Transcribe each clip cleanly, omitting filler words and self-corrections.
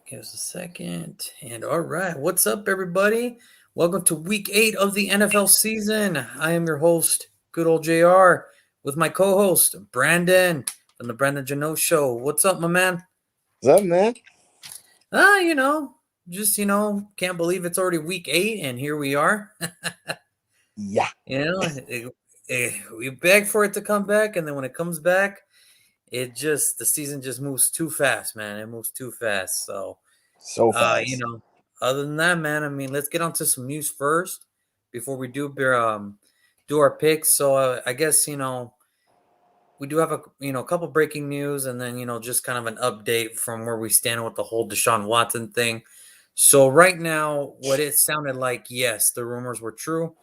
Give us a second. And all right, what's up, everybody? Welcome to week 8 of the NFL season. I am your host, good old JR, with my co host, Brandon, from the Brandon Jano Show. What's up, my man? What's up, man? Ah, can't believe it's already week 8, and here we are. Yeah. you know, we beg for it to come back, and then when it comes back, the season just moves too fast, man. It moves too fast. So, So Uh, you fast. know, other than that, man, I mean, let's get on to some news first before we do our picks. So I guess we do have a couple breaking news, and then just kind of an update from where we stand with the whole Deshaun Watson thing. So right now, what it sounded like, yes, the rumors were true.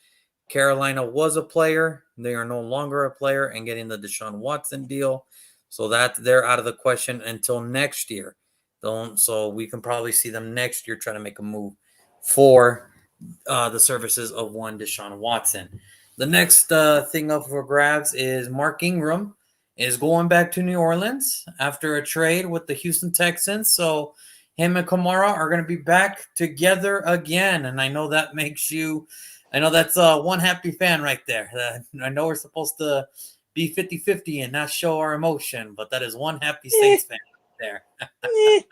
Carolina was a player; they are no longer a player, and getting the Deshaun Watson deal, so that they're out of the question until next year. So we can probably see them next year trying to make a move for the services of one Deshaun Watson. The next thing up for grabs is Mark Ingram is going back to New Orleans after a trade with the Houston Texans. So him and Kamara are going to be back together again. And I know that makes you, I know that's one happy fan right there. I know we're supposed to be 50-50 and not show our emotion, but that is one happy Eh, Saints fan there. eh, I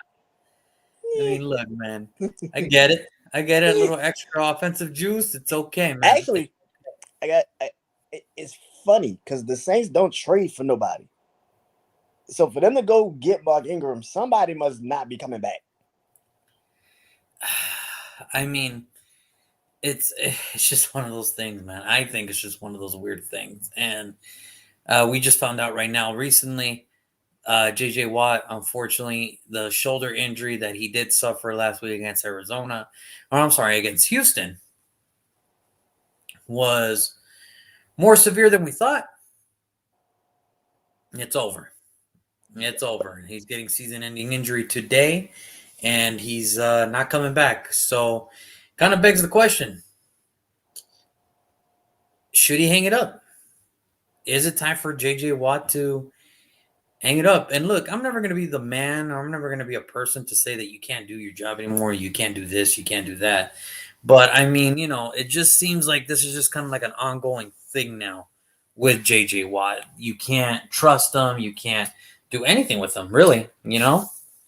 eh, mean, look, man, I get it. I get it. A eh. little extra offensive juice. It's okay, man. Actually, it's funny because the Saints don't trade for nobody. So for them to go get Mark Ingram, somebody must not be coming back. I mean, it's just one of those things, man. I think it's just one of those weird things, and we just found out right now recently. JJ Watt, unfortunately, the shoulder injury that he did suffer last week against Arizona, or I'm sorry, against Houston, was more severe than we thought. It's over. It's over. He's getting season-ending injury today, and he's not coming back. So, kind of begs the question: should he hang it up? Is it time for JJ Watt to hang it up? And look, I'm never going to be the man, or I'm never going to be a person to say that you can't do your job anymore. You can't do this. You can't do that. But I mean, it just seems like this is just kind of like an ongoing thing now with JJ Watt. You can't trust him. You can't do anything with him, really.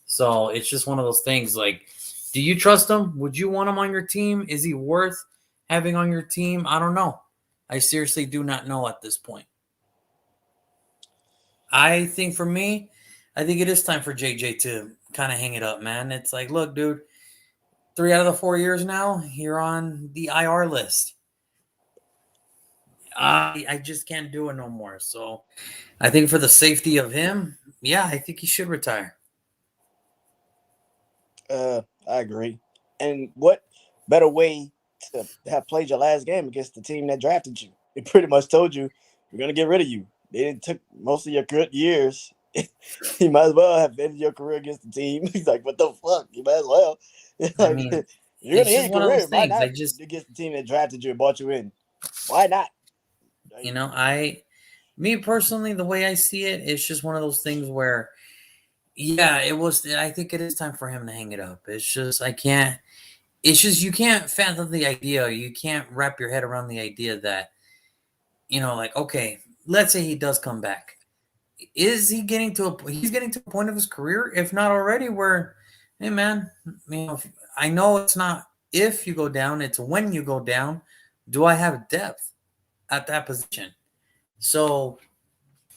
So it's just one of those things like, do you trust him? Would you want him on your team? Is he worth having on your team? I don't know. I seriously do not know at this point. I think for me, I think it is time for JJ to kind of hang it up, man. It's like, look, dude, 3 out of the 4 years now, you're on the IR list. I just can't do it no more. So I think for the safety of him, yeah, I think he should retire. I agree. And what better way to have played your last game against the team that drafted you? It pretty much told you we're gonna get rid of you. They didn't took most of your good years. You might as well have ended your career against the team. He's like, what the fuck? You might as well. I Like, mean, you're it's gonna end just your one of those career. Why things. not against the team that drafted you and brought you in? Why not? Like, Me personally, the way I see it, it's just one of those things where, yeah, it was. I think it is time for him to hang it up. It's just I can't. It's just you can't fathom the idea. You can't wrap your head around the idea that like, okay, let's say he does come back. Is he getting to a? He's getting to a point of his career, if not already, where, hey man, I know it's not if you go down, it's when you go down. Do I have depth at that position? So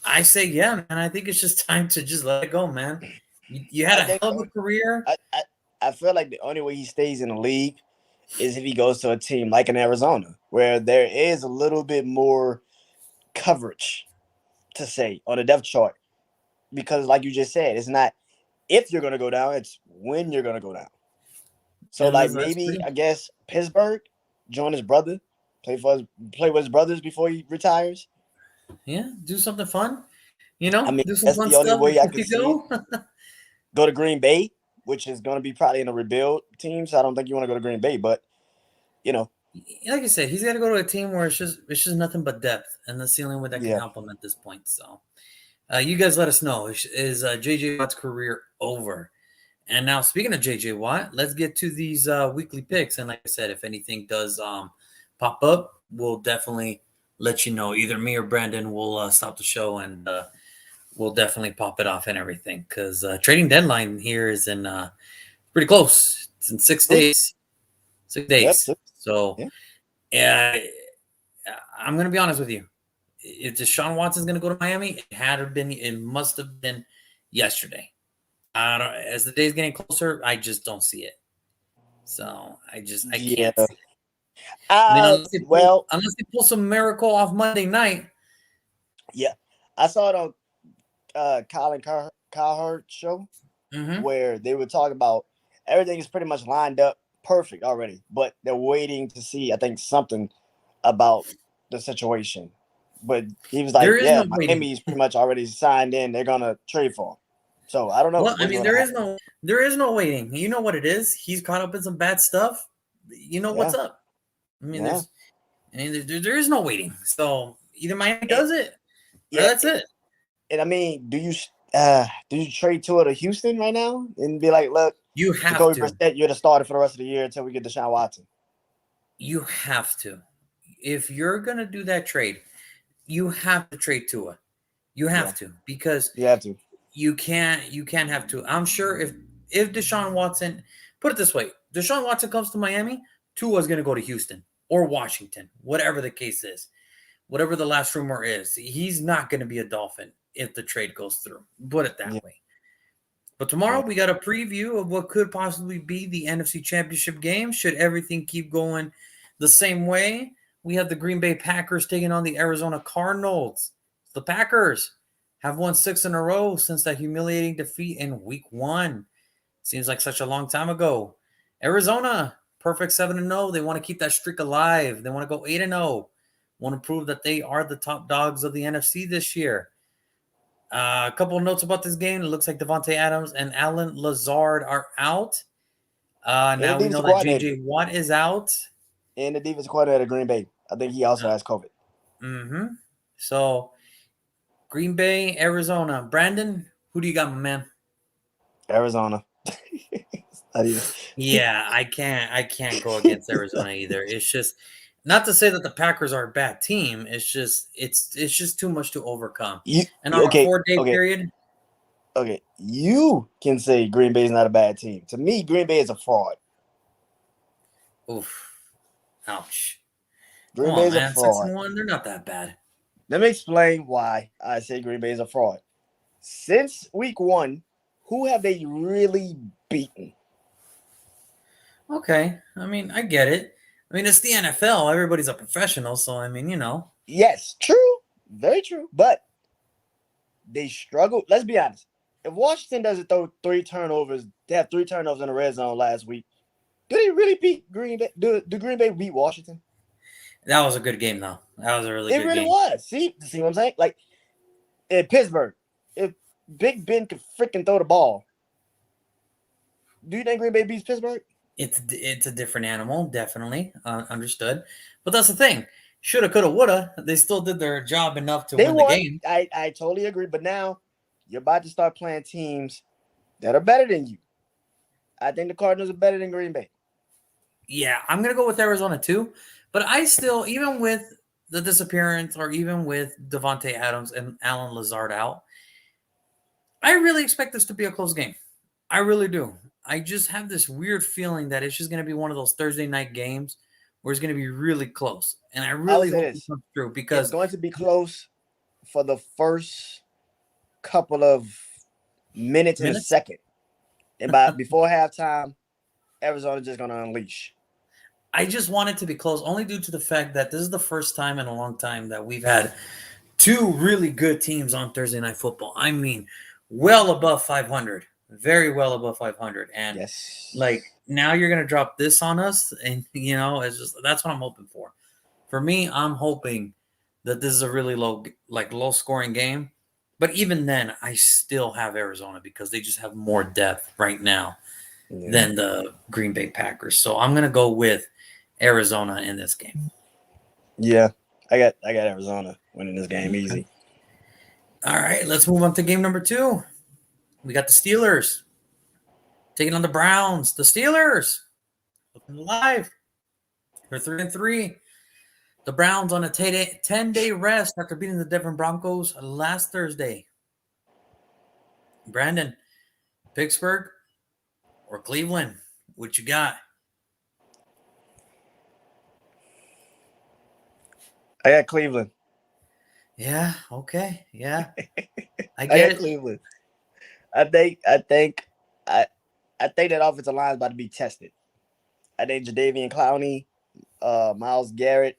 I say, yeah, man. I think it's just time to just let it go, man. You had I a think hell of a career. I, I I feel like the only way he stays in the league is if he goes to a team like in Arizona, where there is a little bit more coverage to say on the depth chart. Because, like you just said, it's not if you're going to go down, it's when you're going to go down. So, And like that's maybe true. I guess Pittsburgh, join his brother, play with his brothers before he retires. Yeah, do something fun. I mean, Do some that's fun the only stuff way I before could you see it. go. Go to Green Bay, which is going to be probably in a rebuild team. So I don't think you want to go to Green Bay, but you know, Like I said, he's got to go to a team where it's just nothing but depth, and that's the only way that can yeah. help him at this point. So, you guys let us know: is JJ Watt's career over? And now, speaking of JJ Watt, let's get to these weekly picks. And like I said, if anything does pop up, we'll definitely let you know. Either me or Brandon will stop the show and we'll definitely pop it off and everything. Because trading deadline here is in pretty close. It's in 6 days. 6 days. Yep. So, Yeah. yeah, I'm going to be honest with you. If Deshaun Watson's going to go to Miami, it must have been yesterday. As the day's getting closer, I just don't see it. So I Yeah. can't see it. I mean, Well, unless they pull some miracle off Monday night. yeah. I saw it on Colin Cowherd's show where they were talking about everything is pretty much lined up perfect already, but they're waiting to see, I think, something about the situation. But he was like, There is yeah, no waiting. Miami's pretty much already signed in. They're gonna trade for him. So I don't know. Well, I mean, there is no waiting. You know what it is? He's caught up in some bad stuff. You know what's up. I mean, there is no waiting. So either Miami does it, or that's it. And I mean, do you trade Tua to Houston right now and be like, look, you have Jacoby to. Brissett, you're the starter for the rest of the year until we get Deshaun Watson. You have to. If you're gonna do that trade, you have to trade Tua. You have to, because you have to. You can't have Tua. I'm sure if Deshaun Watson, put it this way, Deshaun Watson comes to Miami, Tua's gonna go to Houston or Washington, whatever the case is, whatever the last rumor is. He's not gonna be a Dolphin if the trade goes through. Put it that way. But tomorrow we got a preview of what could possibly be the NFC Championship game. Should everything keep going the same way, we have the Green Bay Packers taking on the Arizona Cardinals. The Packers have won 6 in a row since that humiliating defeat in week 1. Seems like such a long time ago. Arizona, perfect 7-0. They want to keep that streak alive. They want to go 8-0. Want to prove that they are the top dogs of the NFC this year. A couple of notes about this game. It looks like Devontae Adams and Alan Lazard are out. Now we know that JJ Watt is out. And the defensive coordinator at Green Bay. I think he also has COVID. So, Green Bay, Arizona. Brandon, who do you got, my man? Arizona. Yeah, I can't go against Arizona either. It's just not to say that the Packers are a bad team. It's just too much to overcome. And on a 4-day period. Okay, you can say Green Bay is not a bad team. To me, Green Bay is a fraud. Oof. Ouch. Green Bay is a fraud. 6-1, they're not that bad. Let me explain why I say Green Bay is a fraud. Since week 1, who have they really beaten? Okay. I mean, I get it. I mean, it's the NFL. Everybody's a professional, so I mean, you know. Yes, true. Very true. But they struggle. Let's be honest. If Washington doesn't throw 3 turnovers, they have 3 turnovers in the red zone last week. Did he really beat Green Bay? Do Green Bay beat Washington? That was a good game, though. That was a really good game. It really was. See what I'm saying? Like, in Pittsburgh, if Big Ben could freaking throw the ball, do you think Green Bay beats Pittsburgh? It's a different animal, definitely. Understood. But that's the thing. Shoulda, coulda, woulda. They still did their job enough to win the game. I totally agree. But now you're about to start playing teams that are better than you. I think the Cardinals are better than Green Bay. Yeah, I'm going to go with Arizona too. But I still, even with the disappearance or even with Devontae Adams and Alan Lazard out, I really expect this to be a close game. I really do. I just have this weird feeling that it's just going to be one of those Thursday night games where it's going to be really close. And I really hope it comes through because it's going to be close for the first couple of minutes and a second. And before halftime, Arizona's just going to unleash. I just want it to be close only due to the fact that this is the first time in a long time that we've had 2 really good teams on Thursday Night Football. I mean, well above 500. Very well above 500. And like now you're going to drop this on us. And, you know, it's just that's what I'm hoping for. For me, I'm hoping that this is a really low scoring game. But even then, I still have Arizona because they just have more depth right now than the Green Bay Packers. So I'm going to go with Arizona in this game. Yeah, I got Arizona winning this game easy. All right, let's move on to game number 2. We got the Steelers taking on the Browns. The Steelers looking alive. They're 3-3. The Browns on a 10-day rest after beating the Denver Broncos last Thursday. Brandon, Pittsburgh or Cleveland? What you got? I got Cleveland. Yeah, okay. Yeah. I I get got it. Cleveland. I think that offensive line is about to be tested. I think Jadeveon Clowney, Myles Garrett,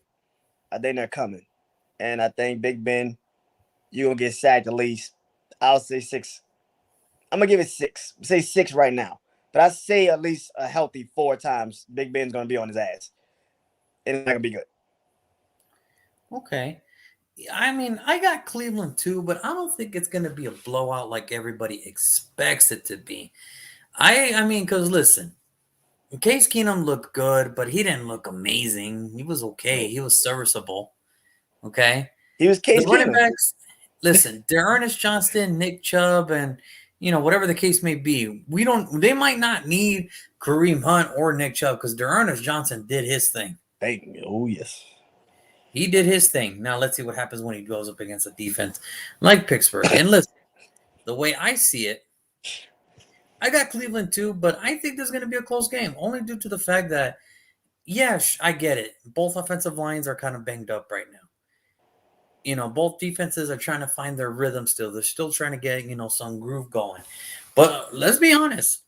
I think they're coming. And I think Big Ben, you're gonna get sacked at least. I'll say 6. I'm gonna give it 6. Say 6 right now. But I say at least a healthy 4 times Big Ben's gonna be on his ass. And it's not gonna be good. Okay. I mean, I got Cleveland too, but I don't think it's going to be a blowout like everybody expects it to be. I mean, because listen, Case Keenum looked good, but he didn't look amazing. He was okay. No. He was serviceable. Okay. He was The Case running Keenum. backs, listen, Ernest Johnston, Nick Chubb, and whatever the case may be, they might not need Kareem Hunt or Nick Chubb because Ernest Johnson did his thing. Oh yes. He did his thing. Now let's see what happens when he goes up against a defense like Pittsburgh. And listen, the way I see it, I got Cleveland too, but I think there's going to be a close game, only due to the fact that, yes, I get it. Both offensive lines are kind of banged up right now. Both defenses are trying to find their rhythm still. They're still trying to get, some groove going. But let's be honest.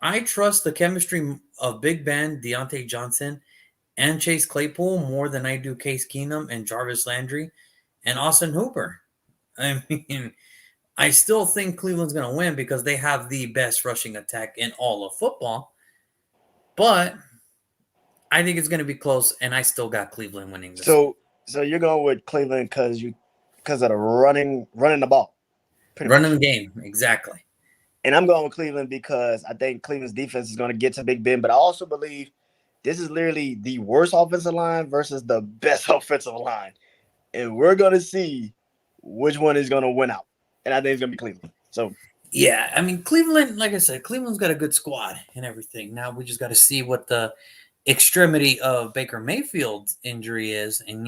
I trust the chemistry of Big Ben, Deontay Johnson, and Chase Claypool more than I do Case Keenum and Jarvis Landry and Austin Hooper. I mean, I still think Cleveland's going to win because they have the best rushing attack in all of football. But I think it's going to be close, and I still got Cleveland winning this. So you're going with Cleveland because of the running the ball, running the game, exactly. And I'm going with Cleveland because I think Cleveland's defense is going to get to Big Ben, but I also believe this is literally the worst offensive line versus the best offensive line, and we're going to see which one is going to win out. And I think it's going to be Cleveland. So yeah, I mean, Cleveland, like I said, Cleveland's got a good squad and everything. Now we just got to see what the extremity of Baker Mayfield's injury is, and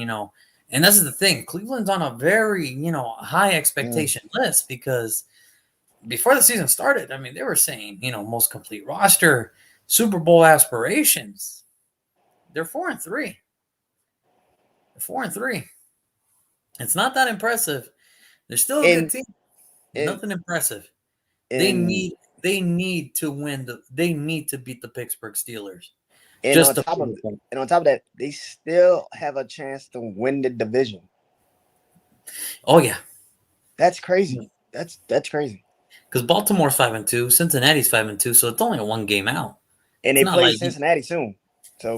and this is the thing. Cleveland's on a very high expectation list because before the season started, I mean, they were saying most complete roster, Super Bowl aspirations. They're 4-3. They're 4-3. It's not that impressive. They're still a good team. Nothing impressive. They need to win. They need to beat the Pittsburgh Steelers. And on top of that, they still have a chance to win the division. Oh yeah, that's crazy. That's crazy. Because Baltimore's 5-2, Cincinnati's 5-2, so it's only a 1 game out. And they play Cincinnati soon.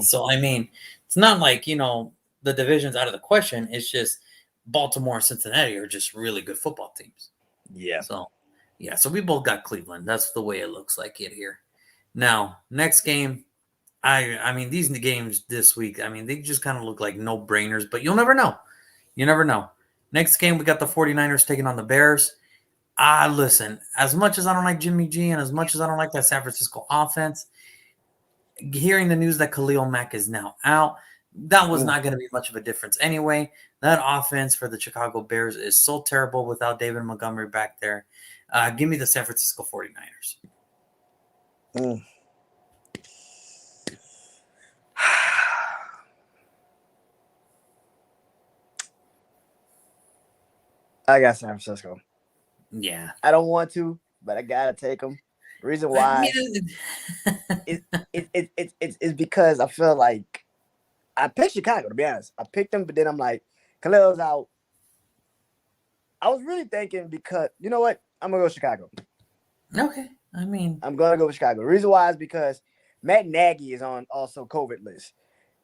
So I mean, it's not like the division's out of the question. It's just Baltimore and Cincinnati are just really good football teams. Yeah. So we both got Cleveland. That's the way it looks like it here. Now, next game, I mean, these games this week, I mean, they just kind of look like no-brainers, but you'll never know. You never know. Next game, we got the 49ers taking on the Bears. Listen, as much as I don't like Jimmy G and as much as I don't like that San Francisco offense, hearing the news that Khalil Mack is now out, that was not going to be much of a difference anyway. That offense for the Chicago Bears is so terrible without David Montgomery back there. Give me the San Francisco 49ers. I got San Francisco. Yeah. I don't want to, but I got to take them. The reason why is because I feel like I picked Chicago, to be honest. I picked them, but then I'm like, Khalil's out. I was really thinking because, you know what? I'm going to go Chicago. Okay. I mean, I'm going to go with Chicago. The reason why is because Matt Nagy is on also COVID list.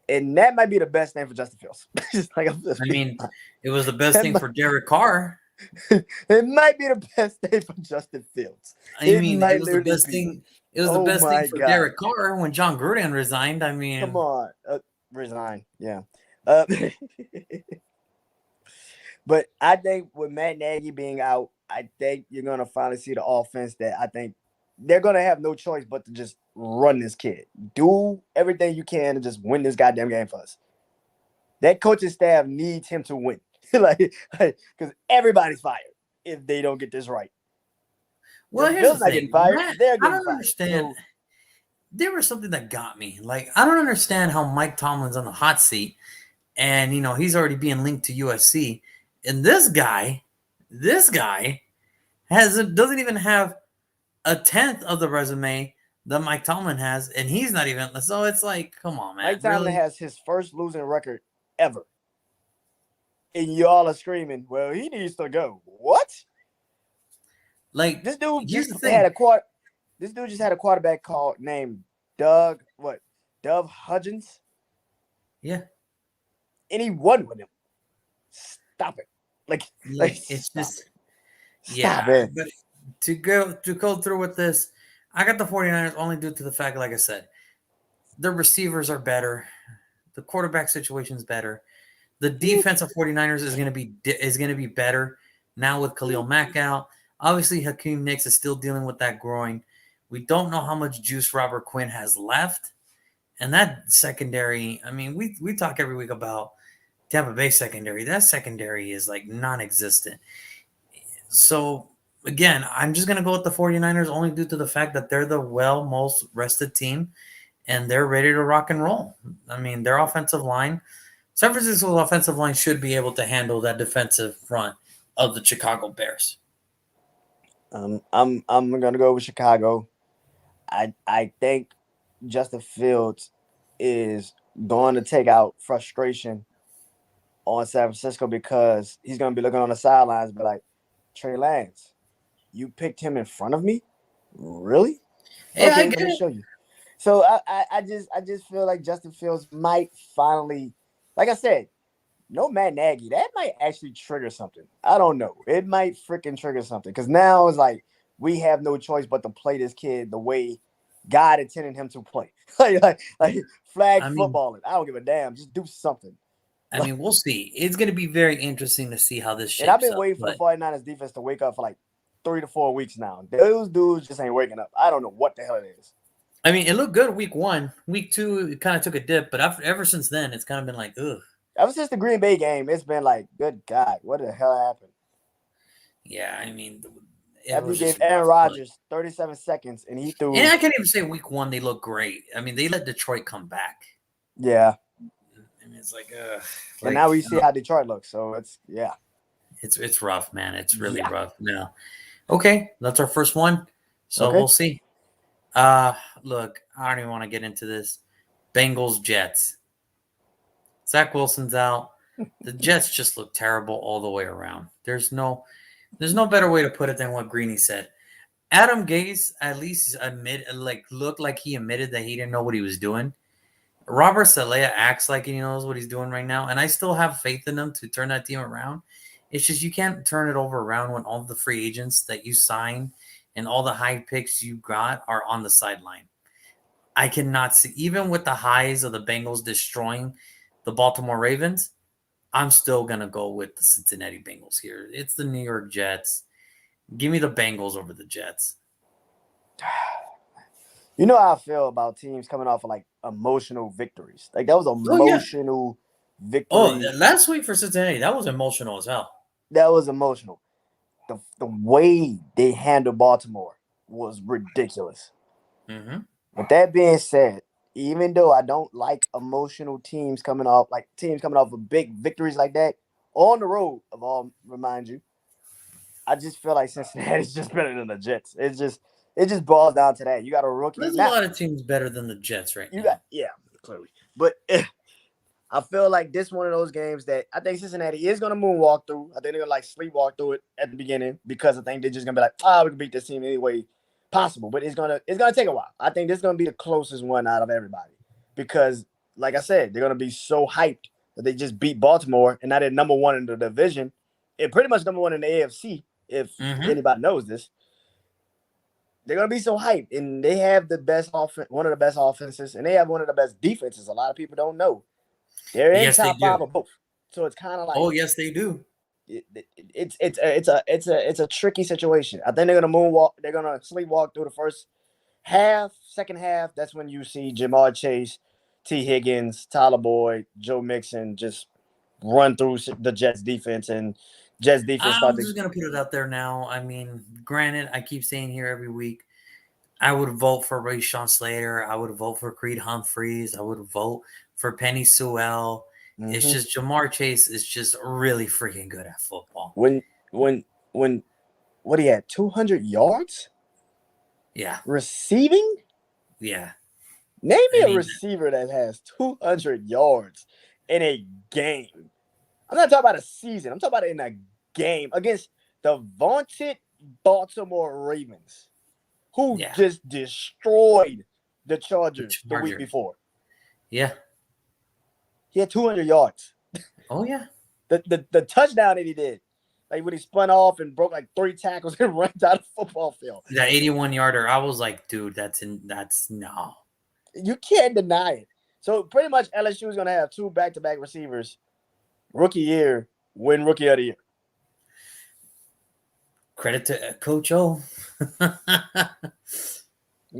And that might be the best name for Justin Fields. it was the best thing for Derek Carr. It might be the best thing for Justin Fields. It was the best thing. It was the best thing for Derek Carr when John Gruden resigned. I mean, come on, resign, yeah. But I think with Matt Nagy being out, I think you're gonna finally see the offense that I think they're going to have no choice but to just run this kid. Do everything you can to just win this goddamn game for us. That coaching staff needs him to win. Because everybody's fired if they don't get this right. Well, The here's Bills the not thing. getting fired. They're I getting don't fired. understand. So, There was something that got me. Like, I don't understand how Mike Tomlin's on the hot seat and, he's already being linked to USC. And this guy doesn't even have a tenth of the resume that Mike Tomlin has, and he's not even. So it's like, come on, man. Mike Tomlin Really? has his first losing record ever. And y'all are screaming, well, he needs to go. What? Like, This dude here's just the had thing. This dude just had a quarterback called named Dove Hudgens, Yeah. and he won with him. Stop it. Like It's stop just, it. Stop yeah. it. But to go through with this, I got the 49ers only due to the fact, like I said, the receivers are better. The quarterback situation is better. The defense of 49ers is going to be better now with Khalil Mack out. Obviously, Hakeem Nicks is still dealing with that groin. We don't know how much juice Robert Quinn has left. And that secondary, I mean, we talk every week about Tampa Bay secondary. That secondary is like non-existent. So, again, I'm just going to go with the 49ers only due to the fact that they're the most rested team and they're ready to rock and roll. I mean, their offensive line, San Francisco's offensive line should be able to handle that defensive front of the Chicago Bears. I'm gonna go with Chicago. I think Justin Fields is going to take out frustration on San Francisco because he's going to be looking on the sidelines, but like, Trey Lance, you picked him in front of me, really? Yeah, I Okay, get let me it. show you. So I just feel like Justin Fields might finally, like I said, no Matt Nagy. That might actually trigger something. I don't know. It might freaking trigger something because now it's like we have no choice but to play this kid the way God intended him to play. like flag I mean, footballing. I don't give a damn. Just do something. we'll see. It's going to be very interesting to see how this And I've shapes been up. waiting for the But 49ers defense to wake up for like 3 to 4 weeks now. Those dudes just ain't waking up. I don't know what the hell it is. it looked good week 1. Week 2, it kind of took a dip, but ever since then, it's kind of been like, ugh. Ever since the Green Bay game, it's been like, good God, what the hell happened? Yeah, it After you was gave just Aaron rough. Rodgers 37 seconds and he And threw. I can't even say week 1 they look great. They let Detroit come back. Yeah. It's like, And now we see how Detroit looks. So yeah. It's rough, man. It's really Yeah. rough now. Okay, that's our first one. So Okay. we'll see. Look, I don't even want to get into this. Bengals Jets. Zach Wilson's out. The Jets just look terrible all the way around. There's no better way to put it than what Greeny said. Adam Gase at least looked like he admitted that he didn't know what he was doing. Robert Saleh acts like he knows what he's doing right now, and I still have faith in him to turn that team around. It's just you can't turn it over around when all the free agents that you signed and all the high picks you got are on the sideline. I cannot see, even with the highs of the Bengals destroying the Baltimore Ravens, I'm still going to go with the Cincinnati Bengals here. It's the New York Jets. Give me the Bengals over the Jets. You know how I feel about teams coming off of like emotional victories. Like that was Oh, yeah. emotional Oh, victory. last week for Cincinnati, that was emotional as hell. That was emotional. The way they handled Baltimore was ridiculous. Mm-hmm. With that being said, even though I don't like emotional teams coming off of big victories like that on the road, remind you, I just feel like Cincinnati's just better than the Jets. It just boils down to that. You got a rookie There's a now. lot of teams better than the Jets right now. Clearly, but I feel like this one of those games that I think Cincinnati is going to moonwalk through. I think they're going to like sleepwalk through it at the beginning because I think they're just going to be like, we can beat this team any way possible. But it's gonna take a while. I think this is going to be the closest one out of everybody because, like I said, they're going to be so hyped that they just beat Baltimore and now they're number one in the division and pretty much number one in the AFC. If anybody knows this, they're going to be so hyped and they have one of the best offenses, and they have one of the best defenses. A lot of people don't know. They're in Yes, they top 5 do. of both. So it's kind of like, Oh, yes, they do. it's a tricky situation. I think they're gonna moonwalk. They're gonna sleepwalk through the first half. Second half, that's when you see Jamar Chase, T. Higgins, Tyler Boyd, Joe Mixon just run through the Jets defense, and Jets defense start I'm to. just gonna put it out there now. I mean, granted, I keep saying here every week, I would vote for Rashawn Slater. I would vote for Creed Humphreys. I would vote for Penny Sewell. It's Mhm. just Jamar Chase is just really freaking good at football. When what he had 200 yards Yeah, receiving. yeah. Name me I a mean, receiver that has 200 yards in a game. I'm not talking about a season. I'm talking about in a game against the vaunted Baltimore Ravens, who yeah. just destroyed the The Chargers the week Charger. before. Yeah. He had 200 yards. Oh yeah. The touchdown that he did, like when he spun off and broke like 3 tackles and ran down the football field. That 81 yarder. I was like, dude, that's no. You can't deny it. So pretty much LSU is going to have 2 back-to-back receivers, rookie year, win rookie of the year. Credit to Coach O.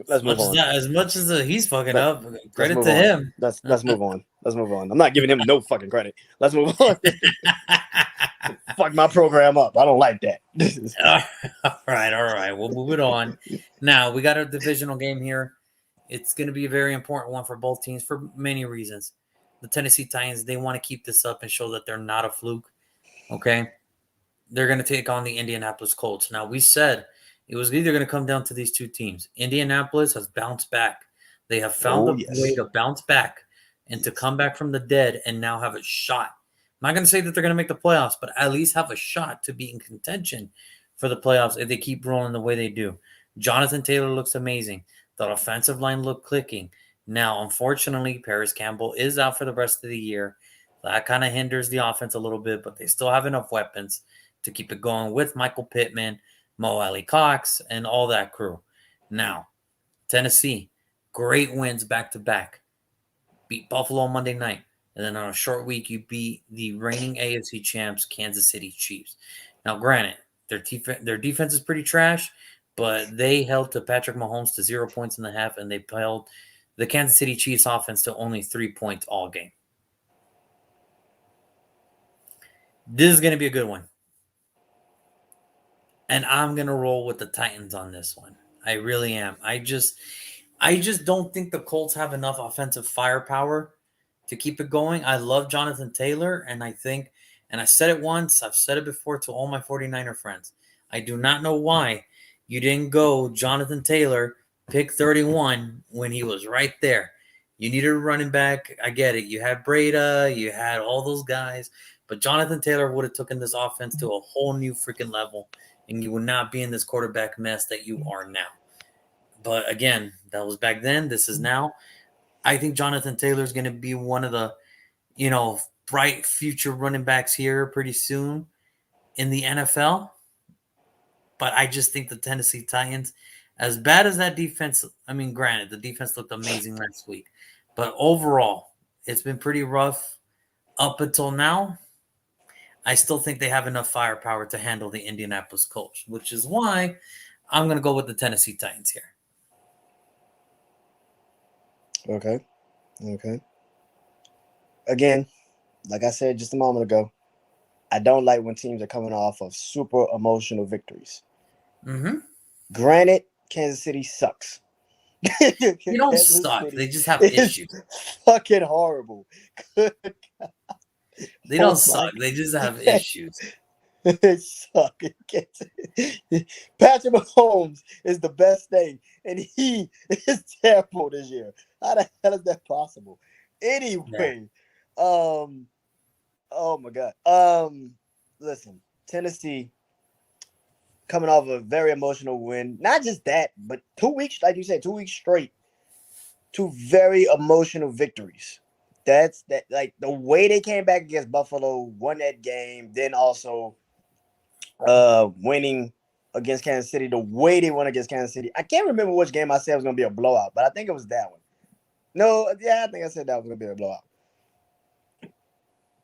Let's move on. As much as he's fucking Let, up, let's credit move to on. him. Let's move on. Let's move on. I'm not giving him no fucking credit. Let's move on. Fuck my program up. I don't like that. All right. We'll move it on. Now we got a divisional game here. It's going to be a very important one for both teams for many reasons. The Tennessee Titans, they want to keep this up and show that they're not a fluke. Okay. They're going to take on the Indianapolis Colts. Now, we said it was either going to come down to these two teams. Indianapolis has bounced back. They have found a way to bounce back and to come back from the dead and now have a shot. I'm not going to say that they're going to make the playoffs, but at least have a shot to be in contention for the playoffs if they keep rolling the way they do. Jonathan Taylor looks amazing. The offensive line looked clicking. Now, unfortunately, Paris Campbell is out for the rest of the year. That kind of hinders the offense a little bit, but they still have enough weapons to keep it going with Michael Pittman, Mo Alley Cox, and all that crew. Now, Tennessee, great wins back to back. Beat Buffalo Monday night. And then on a short week, you beat the reigning AFC champs, Kansas City Chiefs. Now, granted, their defense is pretty trash, but they held to Patrick Mahomes to 0 points in the half, and they held the Kansas City Chiefs offense to only 3 points all game. This is going to be a good one. And I'm going to roll with the Titans on this one. I really am. I just don't think the Colts have enough offensive firepower to keep it going. I love Jonathan Taylor, and I think, and I said it once, I've said it before to all my 49er friends. I do not know why you didn't go Jonathan Taylor, pick 31 when he was right there. You needed a running back. I get it. You had Breda, you had all those guys, but Jonathan Taylor would have taken this offense to a whole new freaking level, and you would not be in this quarterback mess that you are now. But again, that was back then. This is now. I think Jonathan Taylor is going to be one of the, bright future running backs here pretty soon in the NFL. But I just think the Tennessee Titans, as bad as that defense, I mean, granted, the defense looked amazing last week. But overall, it's been pretty rough up until now. I still think they have enough firepower to handle the Indianapolis Colts, which is why I'm going to go with the Tennessee Titans here. Okay. Again, like I said just a moment ago, I don't like when teams are coming off of super emotional victories. Mm-hmm. Granted, Kansas City sucks. They don't suck. They just have issues. Fucking horrible. They don't suck. They just have issues. They suck. Patrick Mahomes is the best thing, and he is terrible this year. How the hell is that possible? Anyway, oh my God. Listen, Tennessee coming off a very emotional win. Not just that, but 2 weeks, like you said, 2 weeks straight. 2 very emotional victories. That's that. Like the way they came back against Buffalo, won that game, then also winning against Kansas City. The way they won against Kansas City, I can't remember which game I said was going to be a blowout, but I think it was that one. No, yeah, I think I said that was going to be a blowout.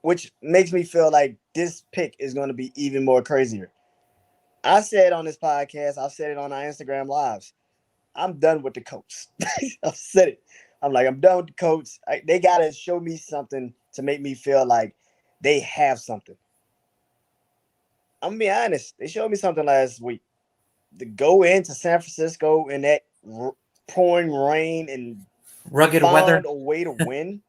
which makes me feel like this pick is going to be even more crazier. I said on this podcast, I've said it on our Instagram lives. I'm done with the Colts. I've said it. I'm like, I'm done with the Colts. They got to show me something to make me feel like they have something. I'm going to be honest. They showed me something last week. To go into San Francisco in that pouring rain and Rugged weather. found a way to win.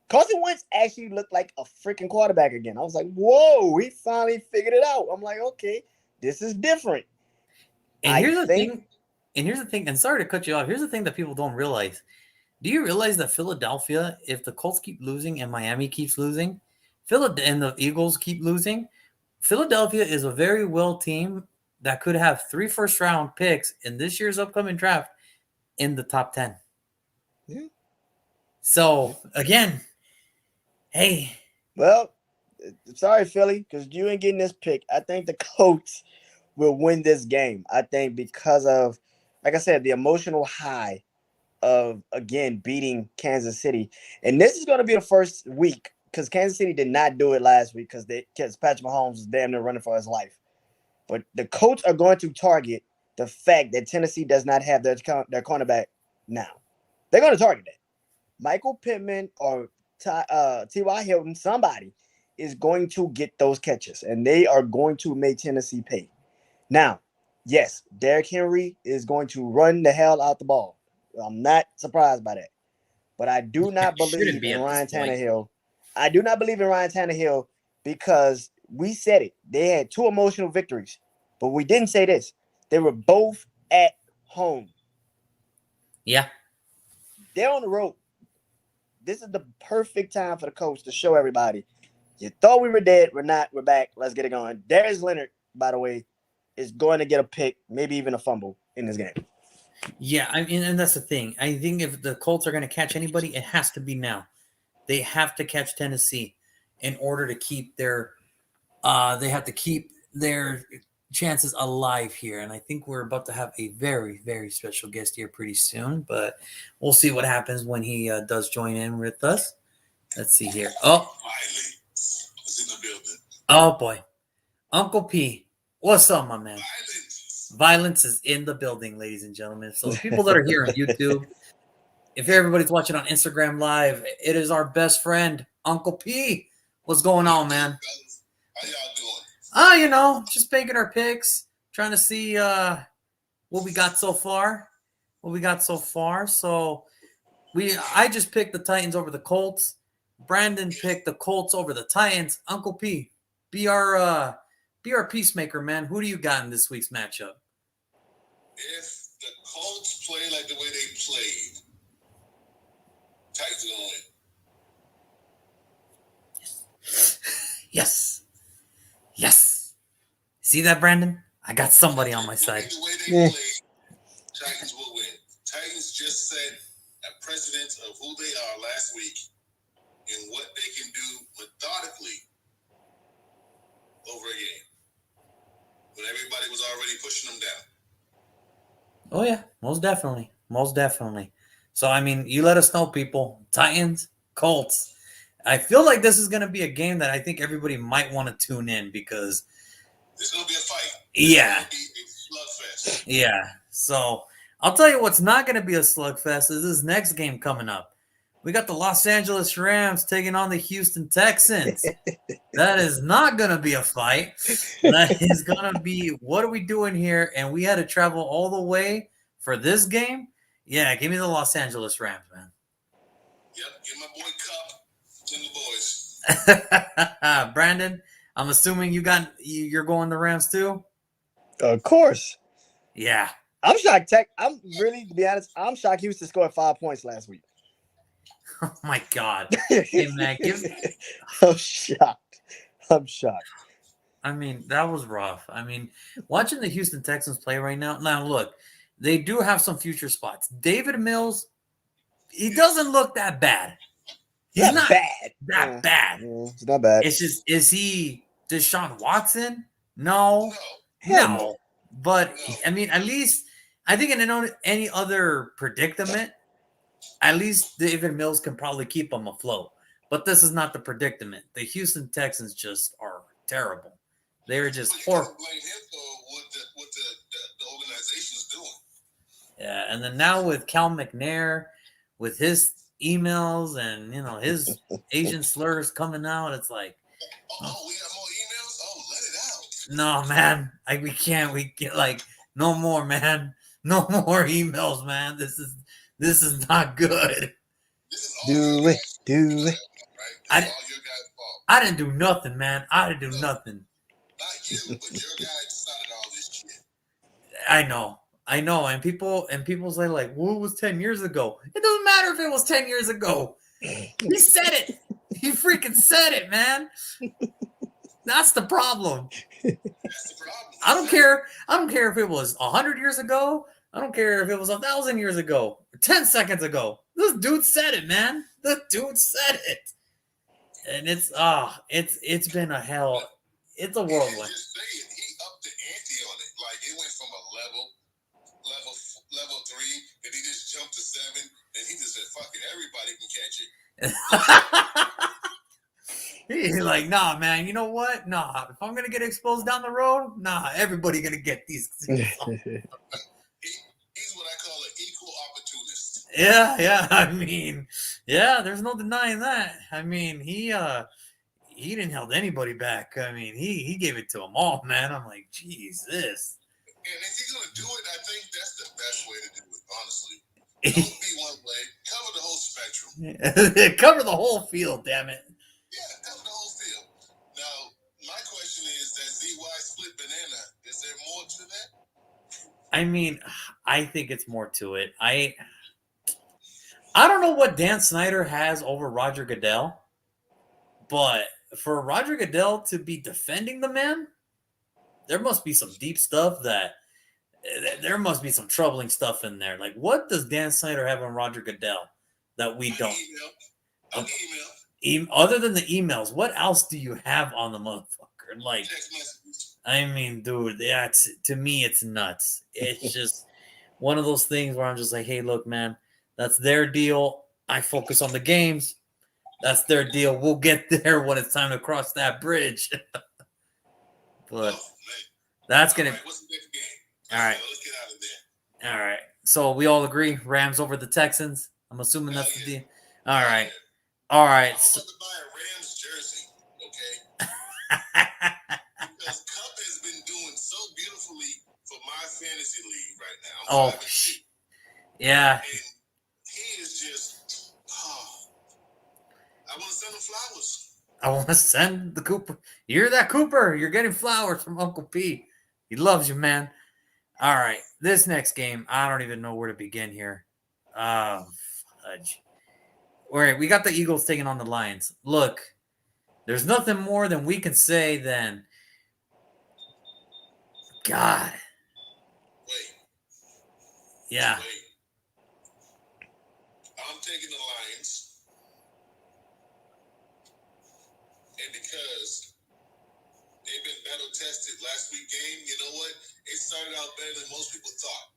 Carson Wentz actually looked like a freaking quarterback again. I was like, whoa, he finally figured it out. I'm like, okay, this is different. And here's the thing, and sorry to cut you off. Here's the thing that people don't realize. Do you realize that Philadelphia, if the Colts keep losing and Miami keeps losing, and the Eagles keep losing, Philadelphia is a very well team that could have 3 first-round picks in this year's upcoming draft in the top 10. Yeah. So, again, hey. Well, sorry, Philly, because you ain't getting this pick. I think the Colts will win this game. I think because of, like I said, the emotional high of, again, beating Kansas City. And this is going to be the first week because Kansas City did not do it last week because Patrick Mahomes was damn near running for his life. But the Colts are going to target the fact that Tennessee does not have their cornerback now. They're going to target that. Michael Pittman or T.Y. Hilton, somebody is going to get those catches, and they are going to make Tennessee pay. Now, yes, Derrick Henry is going to run the hell out the ball. I'm not surprised by that. But I do not believe in Ryan Tannehill. I do not believe in Ryan Tannehill because we said it. They had 2 emotional victories, but we didn't say this. They were both at home. Yeah. They're on the road. This is the perfect time for the coach to show everybody. You thought we were dead. We're not. We're back. Let's get it going. Darius Leonard, by the way, is going to get a pick, maybe even a fumble in this game. Yeah, I mean, and that's the thing. I think if the Colts are going to catch anybody, it has to be now. They have to catch Tennessee in order to keep their they have to keep their chances alive here. And I think we're about to have a very, very special guest here pretty soon, but we'll see what happens when he does join in with us. Let's see here. Oh, oh boy. Uncle P. What's up, my man? Violence is in the building, ladies and gentlemen. So the people that are here on YouTube, if everybody's watching on Instagram Live, it is our best friend, Uncle P. What's going on, man? How y'all doing? Just making our picks, trying to see what we got so far. So I just picked the Titans over the Colts. Brandon picked the Colts over the Titans. Uncle P, be our peacemaker, man. Who do you got in this week's matchup? If the Colts play like the way they played, Titans are going to win. Yes. See that, Brandon? I got somebody on my side. The way they played, Titans will win. Titans just set a precedent of who they are last week and what they can do methodically over a game when everybody was already pushing them down. Oh, yeah, most definitely. So, I mean, you let us know, people. Titans, Colts. I feel like this is going to be a game that I think everybody might want to tune in because it's going to be a fight. Yeah. It's going to be a slugfest. Yeah. So, I'll tell you what's not going to be a slugfest is this next game coming up. We got the Los Angeles Rams taking on the Houston Texans. That is not going to be a fight. That is going to be, what are we doing here? And we had to travel all the way for this game? Yeah, give me the Los Angeles Rams, man. Yep, give my boy Cup and the boys. Brandon, I'm assuming you're going the Rams too? Of course. Yeah. I'm shocked. I'm really, to be honest, I'm shocked Houston scored 5 points last week. Oh my God. Hey, man, I'm shocked. I mean, that was rough. I mean, watching the Houston Texans play right now. Now, look, they do have some future spots. David Mills, he doesn't look that bad. He's not bad. Bad. Yeah, it's not bad. It's just, is he Deshaun Watson? No. But, I mean, at least, I think in any other predicament, at least David Mills can probably keep them afloat. But this is not the predicament. The Houston Texans just are terrible. They're just But you horrible. can't blame him for what the organization is doing. Yeah, and then now with Cal McNair, with his emails and his Asian slurs coming out, it's like, We got more emails. Let it out. no, man, we can't. We get like no more, man. No more emails, man. This is not good. This is all Do your it, guys' do fault, it. right? This is all your guys' fault. I didn't do nothing, man. I didn't do nothing. Not you, but your guy decided all this shit. I know, and people say like, "Well, it was 10 years ago." It doesn't matter if it was 10 years ago. He said it. He freaking said it, man. That's the problem. That's the problem. I don't care. I don't care if it was 100 years ago. I don't care if it was 1,000 years ago, or 10 seconds ago. This dude said it, man. The dude said it, and it's been a hell. It's a whirlwind. Just say it. He upped the ante on it. Like it went from a level 3, and he just jumped to 7, and he just said, "Fuck it, everybody can catch it." He's like, nah, man. You know what? Nah, if I'm gonna get exposed down the road, nah, everybody gonna get these. He's what I call an equal opportunist. Yeah. I mean, yeah. There's no denying that. I mean, he didn't hold anybody back. I mean, he gave it to them all, man. I'm like, Jesus. And if he's gonna do it, I think that's the best way to do it. Honestly, don't be one way. Cover the whole spectrum. Cover the whole field, damn it. Yeah, cover the whole field. Now, my question is that ZY split banana. Is there more to that? I mean, I think it's more to it. I don't know what Dan Snyder has over Roger Goodell, but for Roger Goodell to be defending the man, there must be some deep stuff there must be some troubling stuff in there. Like, what does Dan Snyder have on Roger Goodell that we don't? Email. Other than the emails, what else do you have on the motherfucker? Like, Text messages. I mean, dude, to me, it's nuts. It's just one of those things where I'm just like, hey, look, man, that's their deal. I focus on the games. That's their deal. We'll get there when it's time to cross that bridge. But that's going to. What's the next game? All right. Let's get out of there. All right. So we all agree Rams over the Texans. I'm assuming that's the deal. All right. All right. I'm about to buy a Rams jersey, okay? Because Cup has been doing so beautifully for my fantasy league right now. Yeah. And he is just, I want to send him flowers. I want to send the Cooper. You're that Cooper. You're getting flowers from Uncle P. He loves you, man. All right. This next game, I don't even know where to begin here. Fudge. All right. We got the Eagles taking on the Lions. Look, there's nothing more than we can say than, God. Wait. Yeah. Wait. I'm taking the Lions. And because they've been battle tested last week game, you know what? It started out better than most people thought.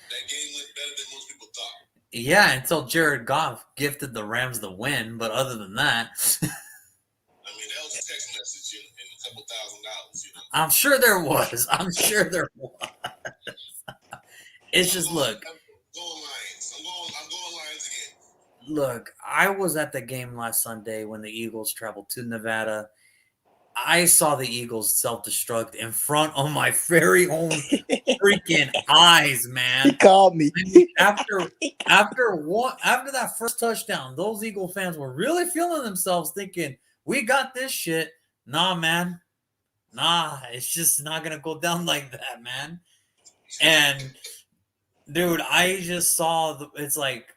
That game went better than most people thought. Yeah, until Jared Goff gifted the Rams the win. But other than that, I mean, that was a text message and a couple $1,000, you know. I'm sure there was. It's just, look. I'm going Lions. I'm going Lions again. Look, I was at the game last Sunday when the Eagles traveled to Nevada. I saw the Eagles self-destruct in front of my very own freaking eyes, man. He called me. I mean, after that first touchdown, those Eagle fans were really feeling themselves, thinking, "We got this shit." Nah, man. Nah, it's just not gonna go down like that, man. And dude, I just saw it's like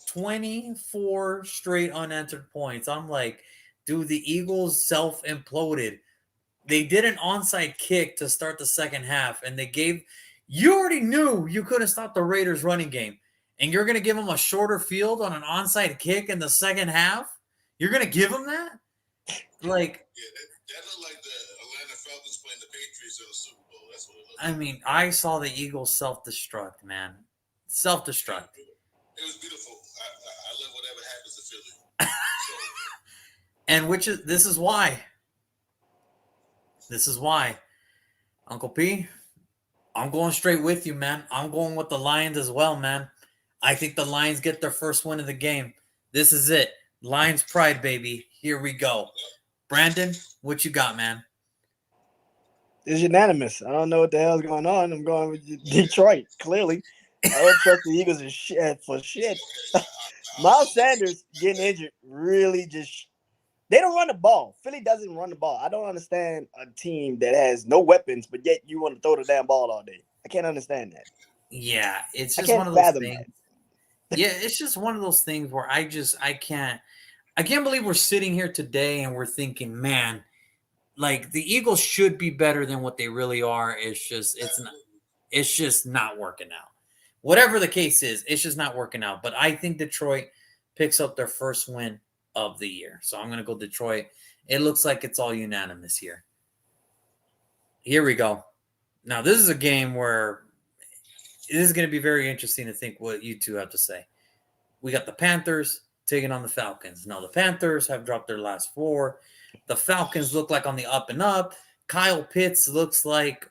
24 straight unanswered points. I'm like, dude, the Eagles self-imploded. They did an onside kick to start the second half, and you already knew you couldn't stop the Raiders' running game, and you're going to give them a shorter field on an onside kick in the second half? You're going to give them that? Like, yeah, that looked like the Atlanta Falcons playing the Patriots in the Super Bowl. That's what it looked I mean, I saw the Eagles self-destruct, man. Self-destruct. It was beautiful. I love whatever happens to Philly. So, And this is why. This is why. Uncle P, I'm going straight with you, man. I'm going with the Lions as well, man. I think the Lions get their first win of the game. This is it. Lions pride, baby. Here we go. Brandon, what you got, man? It's unanimous. I don't know what the hell's going on. I'm going with Detroit, clearly. I don't trust the Eagles for shit. Miles Sanders getting injured really just – they don't run the ball. Philly doesn't run the ball. I don't understand a team that has no weapons, but yet you want to throw the damn ball all day. I can't understand that. Yeah, it's I just can't one of those fathom things. that. Yeah, it's just one of those things where I can't believe we're sitting here today and we're thinking, man, like the Eagles should be better than what they really are. It's just not working out. Whatever the case is, it's just not working out. But I think Detroit picks up their first win of the year. So I'm going to go Detroit. It looks like it's all unanimous here. Here we go. Now, this is a game where it is going to be very interesting to think what you two have to say. We got the Panthers taking on the Falcons. Now, the Panthers have dropped their last 4. The Falcons look like on the up and up. Kyle Pitts looks like,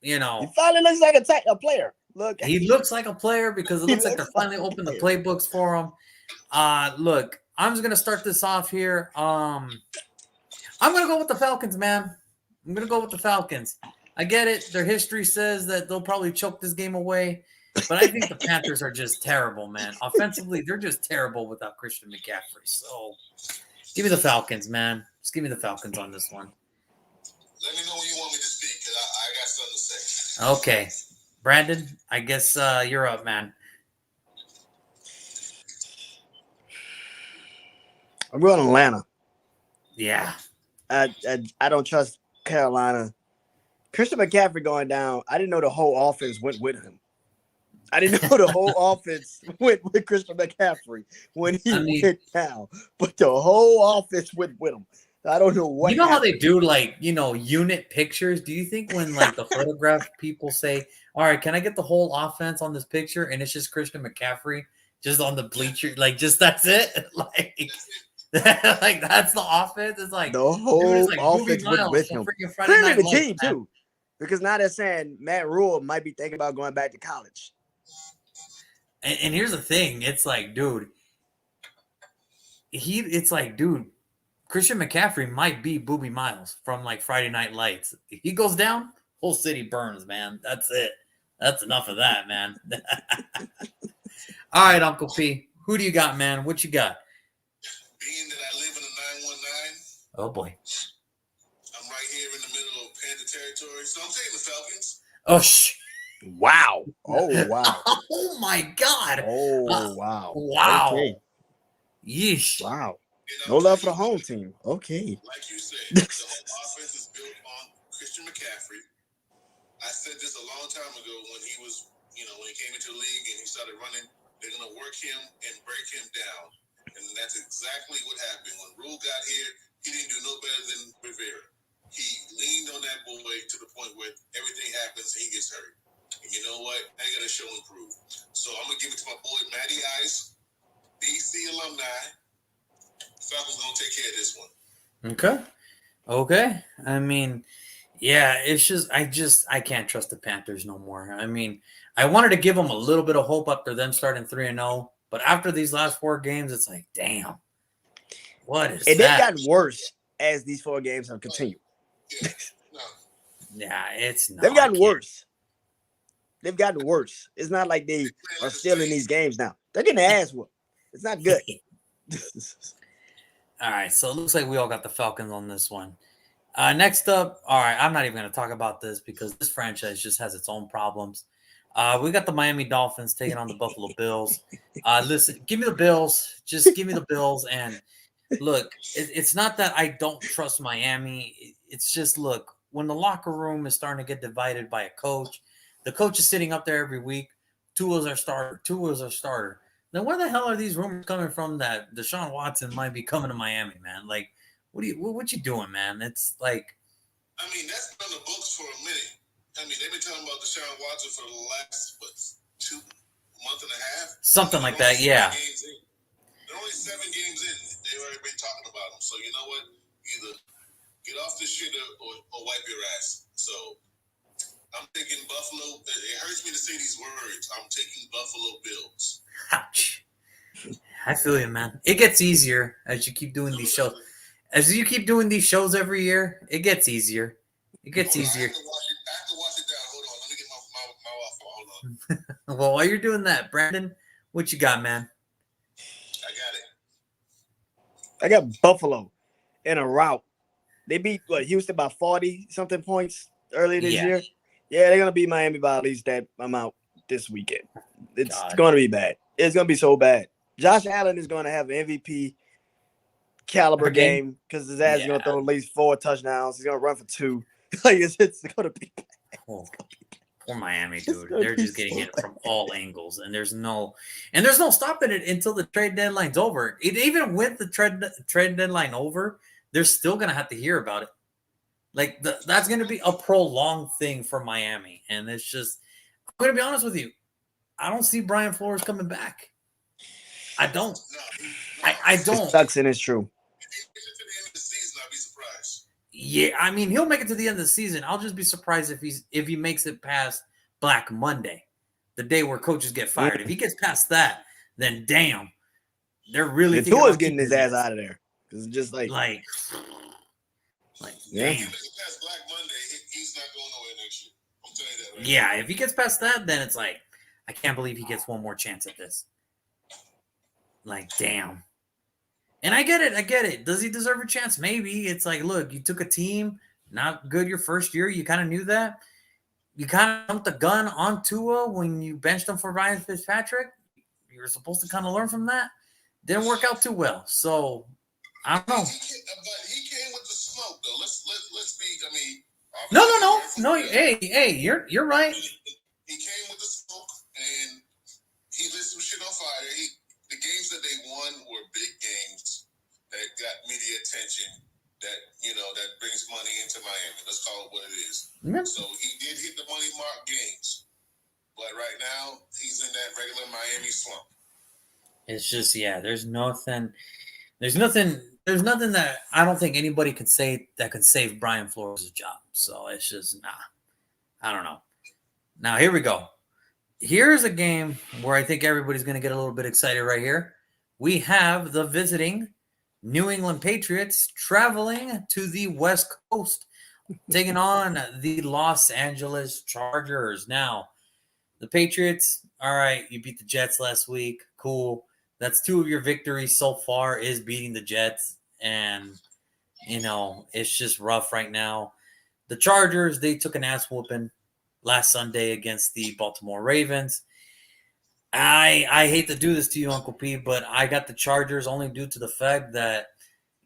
He finally looks like a player. Look, he looks like a player because it looks like they're finally opened the playbooks for him. Look, I'm just going to start this off here. I'm going to go with the Falcons, man. I'm going to go with the Falcons. I get it. Their history says that they'll probably choke this game away. But I think the Panthers are just terrible, man. Offensively, they're just terrible without Christian McCaffrey. So give me the Falcons, man. Just give me the Falcons on this one. Let me know when you want me to speak, because I got something to say. Okay. Brandon, I guess you're up, man. I'm going Atlanta. Yeah. I don't trust Carolina. Christian McCaffrey going down. I didn't know the whole offense went with him. I didn't know the whole offense went with Christian McCaffrey when he went down. But the whole offense went with him. I don't know what. You know how they do, like, unit pictures? Do you think when, like, the photograph people say, all right, can I get the whole offense on this picture? And it's just Christian McCaffrey just on the bleacher. Like, just that's it? Like, like that's the offense? It's like the whole like offense went with him. Clearly the team, too. Because now they're saying Matt Rule might be thinking about going back to college. And here's the thing. It's like, dude, Christian McCaffrey might be Booby Miles from like Friday Night Lights. If he goes down, whole city burns, man. That's it. That's enough of that, man. All right, Uncle P. Who do you got, man? What you got? Being that I live in the 919. Oh, boy. I'm right here in the middle of Panther territory. So I'm taking the Falcons. Oh, wow. Oh, wow. Oh, my God. Oh, wow. Wow. Okay. Yeesh. Wow. No love for the home team. Okay. Like you said, the whole offense is built on Christian McCaffrey. I said this a long time ago when he was, when he came into the league and he started running, they're going to work him and break him down. And that's exactly what happened. When Rule got here, he didn't do no better than Rivera. He leaned on that boy to the point where everything happens and he gets hurt. And you know what? I got to show and prove. So I'm going to give it to my boy, Matty Ice, BC alumni. Falcons going to take care of this one. Okay. I mean, yeah, it's just I can't trust the Panthers no more. I mean, I wanted to give them a little bit of hope after them starting 3-0, but after these last 4 games, it's like, damn, what is that? And they've gotten worse as these 4 games have continued. Yeah, no. Yeah, it's not. They've gotten worse. They've gotten worse. It's not like they are still in these games now. They're getting their ass whooped. It's not good. All right, so it looks like we all got the Falcons on this one. Next up, all right, I'm not even going to talk about this because this franchise just has its own problems. We got the Miami Dolphins taking on the Buffalo Bills. Listen, give me the Bills. Just give me the Bills. And look, it's not that I don't trust Miami. It's just, look, when the locker room is starting to get divided by a coach, the coach is sitting up there every week. Tua's our starter. Then where the hell are these rumors coming from that Deshaun Watson might be coming to Miami, man? Like, what you doing, man? It's like, I mean, that's been on the books for a minute. I mean, they've been talking about Deshaun Watson for the last 2 months and a half, something like that. Yeah. They're only 7 games in. They've already been talking about them. So you know what? Either get off this shit or wipe your ass. So I'm thinking Buffalo. It hurts me to say these words. I'm taking Buffalo Bills. Ouch. I feel you, man. It gets easier as you keep doing these shows. As you keep doing these shows every year, it gets easier. It gets easier. I have to wash it down. Hold on. Let me get my waffle. Hold on. Well, while you're doing that, Brandon, what you got, man? I got it. I got Buffalo in a rout. They beat Houston by 40-something points earlier this year. Yeah, they're gonna beat Miami by at least that amount this weekend. It's going to be bad. It's going to be so bad. Josh Allen is going to have an MVP caliber game because his ass is going to throw at least 4 touchdowns. He's going to run for 2. Like it's going to be bad. Oh, poor Miami, dude. They're just getting hit from all angles, and there's no stopping it until the trade deadline's over. Even with the trade deadline over, they're still going to have to hear about it. Like that's going to be a prolonged thing for Miami, and it's just. I'm going to be honest with you. I don't see Brian Flores coming back. I don't. I don't. It sucks and it's true. If he gets to the end of the season, I'll be surprised. Yeah, I mean he'll make it to the end of the season. I'll just be surprised if he makes it past Black Monday, the day where coaches get fired. Yeah. If he gets past that, then damn, they're really. The Tua's getting his ass out of there because it's just like damn. If he gets past Black Monday, he's not going nowhere next year. I'm telling you that. Right Yeah, if he gets past that, then it's like I can't believe he gets one more chance at this. Like, damn. And I get it. Does he deserve a chance? Maybe. It's like, look, you took a team, not good your first year. You kind of knew that. You kind of jumped the gun on Tua when you benched him for Ryan Fitzpatrick. You were supposed to kind of learn from that. Didn't work out too well. So, I don't know. But he came with the smoke, though. Let's be, I mean. No. Hey, you're right. He came with the smoke, and he lit some shit on fire. The games that they won were big games that got media attention, that brings money into Miami. Let's call it what it is. Yeah. So he did hit the money mark games. But right now, he's in that regular Miami slump. It's just, there's nothing that I don't think anybody can say that can save Brian Flores' job. So it's just, I don't know. Now, here we go. Here's a game where I think everybody's going to get a little bit excited right here. We have the visiting New England Patriots traveling to the West Coast, taking on the Los Angeles Chargers. Now, the Patriots, all right, you beat the Jets last week. Cool. That's 2 of your victories so far is beating the Jets. And, it's just rough right now. The Chargers, they took an ass whooping last Sunday against the Baltimore Ravens. I hate to do this to you, Uncle P, but I got the Chargers only due to the fact that,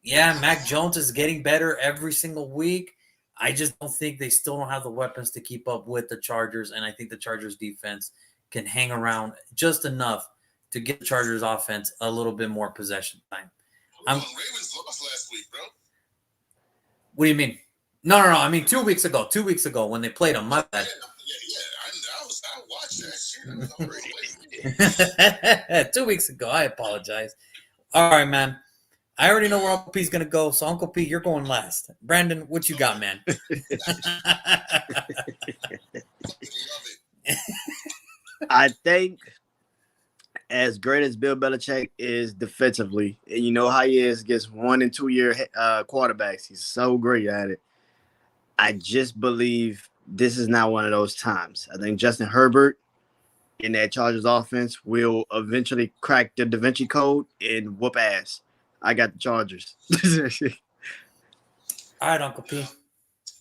Mac Jones is getting better every single week. I just don't think they still don't have the weapons to keep up with the Chargers, and I think the Chargers defense can hang around just enough to get the Chargers offense a little bit more possession time. Ravens lost last week, bro. What do you mean? No. I mean 2 weeks ago. 2 weeks ago when they played them. My bad. I watched that shit. 2 weeks ago. I apologize. All right, man. I already know where Uncle P's going to go. So, Uncle P, you're going last. Brandon, what you got, man? I think as great as Bill Belichick is defensively, and you know how he is against 1 and 2 year quarterbacks, he's so great at it. I just believe this is not one of those times. I think Justin Herbert in that Chargers offense will eventually crack the Da Vinci Code and whoop ass. I got the Chargers. All right, Uncle P. The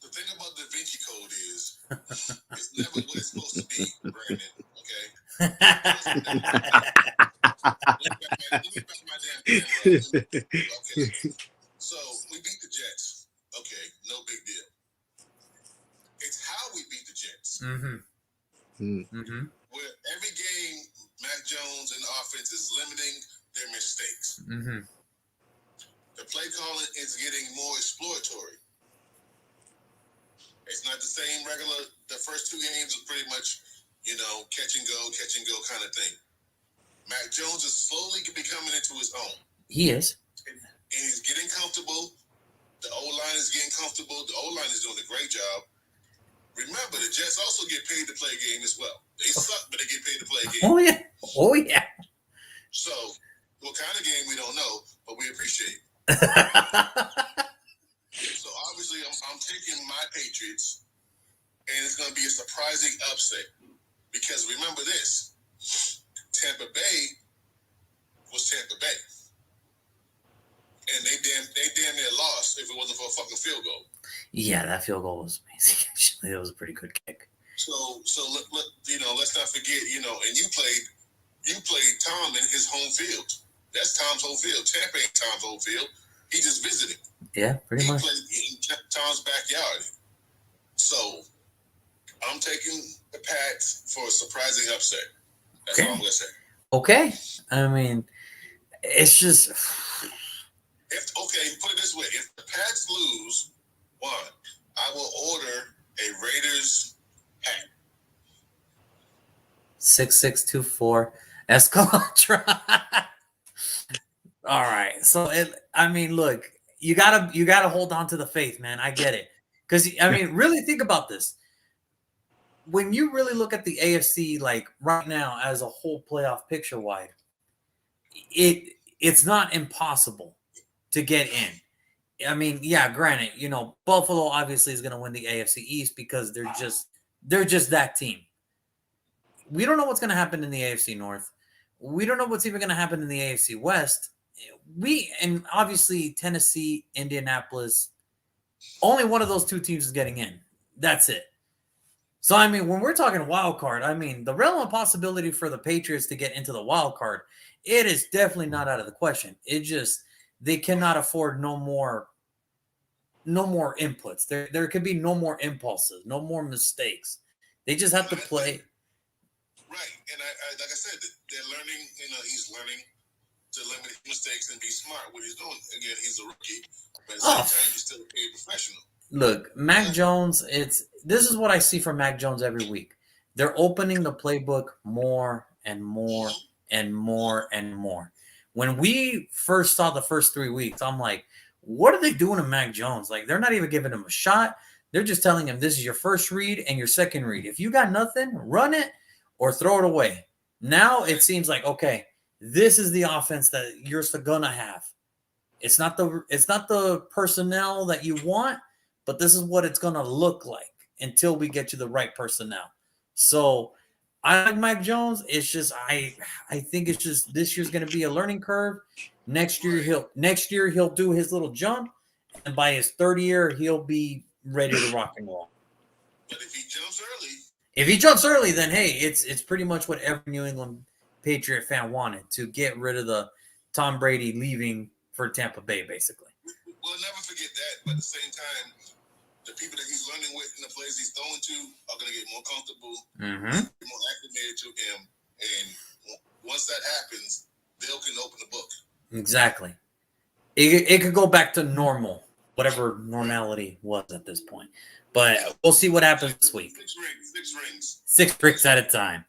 thing about Da Vinci Code is it's never what it's supposed to be, Brandon. Okay. So we beat the Jets. Okay, no big deal. It's how we beat the Jets. Where every game, Mac Jones and the offense is limiting their mistakes. The play calling is getting more exploratory. It's not the same regular. The first 2 games are pretty much, catch and go kind of thing. Mac Jones is slowly becoming into his own. He is. And he's comfortable. The O-line is doing a great job. Remember, the Jets also get paid to play a game as well. They suck, but they get paid to play a game. Oh, yeah. Oh, yeah. So, what kind of game we don't know, but we appreciate. So, obviously, I'm taking my Patriots, and it's going to be a surprising upset. Because remember this, Tampa Bay was Tampa Bay. And they damn near lost if it wasn't for a fucking field goal. Yeah, that field goal was amazing. Actually, that was a pretty good kick. So let's not forget, and you played Tom in his home field. That's Tom's home field. Tampa ain't Tom's home field. He just visited. Yeah, pretty much. He played in Tom's backyard. So I'm taking the Pats for a surprising upset. That's all I'm gonna say. Okay. I mean, it's just put it this way. If the Pats lose, I will order a Raiders hat. 6624 Escalatra. All right. So look, you gotta hold on to the faith, man. I get it. Because really think about this. When you really look at the AFC, like right now as a whole playoff picture wide, it's not impossible to get in. I mean, yeah, granted, Buffalo obviously is going to win the AFC East because they're just that team. We don't know what's going to happen in the AFC North. We don't know what's even going to happen in the AFC West. And obviously Tennessee, Indianapolis, only one of those two teams is getting in. That's it. So, when we're talking wild card, the realm of possibility for the Patriots to get into the wild card, it is definitely not out of the question. They cannot afford no more inputs. There could be no more impulses, no more mistakes. They just have to play. Right. And I like I said, they're learning, he's learning to limit his mistakes and be smart what he's doing. Again, he's a rookie, but at the same time, he's still a professional. Look, Mac Jones, this is what I see from Mac Jones every week. They're opening the playbook more and more and more and more. When we first saw the first 3 weeks, I'm like, what are they doing to Mac Jones? Like, they're not even giving him a shot. They're just telling him this is your first read and your second read. If you got nothing, run it or throw it away. Now it seems like, okay, this is the offense that you're gonna have. It's not the personnel that you want, but this is what it's gonna look like until we get you the right personnel. So I like Mike Jones. It's just I think it's just this year's gonna be a learning curve. Next year he'll do his little jump, and by his third year he'll be ready to rock and roll. But if he jumps early, then hey, it's pretty much what every New England Patriot fan wanted, to get rid of the Tom Brady leaving for Tampa Bay, basically. We'll never forget that, but at the same time, the people that he's learning with and the players he's throwing to are going to get more comfortable, get more acclimated to him, and once that happens, Bill can open the book. Exactly. It could go back to normal, whatever normality was at this point. But we'll see what happens this week. 6 rings. 6 rings at a time.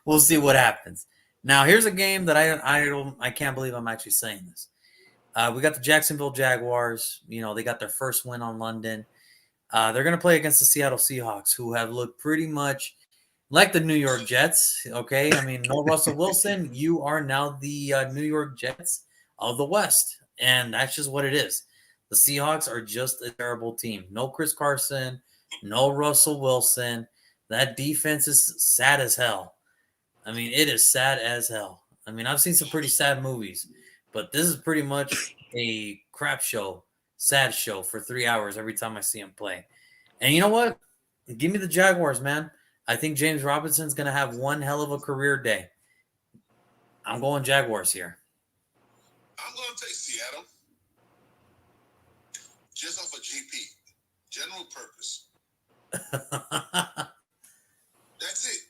We'll see what happens. Now, here's a game that I can't believe I'm actually saying this. We got the Jacksonville Jaguars. They got their first win on London. They're going to play against the Seattle Seahawks, who have looked pretty much like the New York Jets. Okay, no Russell Wilson. You are now the New York Jets of the West, and that's just what it is. The Seahawks are just a terrible team. No Chris Carson, no Russell Wilson. That defense is sad as hell. It is sad as hell. I've seen some pretty sad movies, but this is pretty much a crap show, sad show for 3 hours every time I see him play. And you know what? Give me the Jaguars, man. I think James Robinson's going to have one hell of a career day. I'm going Jaguars here. I'm going to take Seattle. Just off of GP. General purpose. That's it.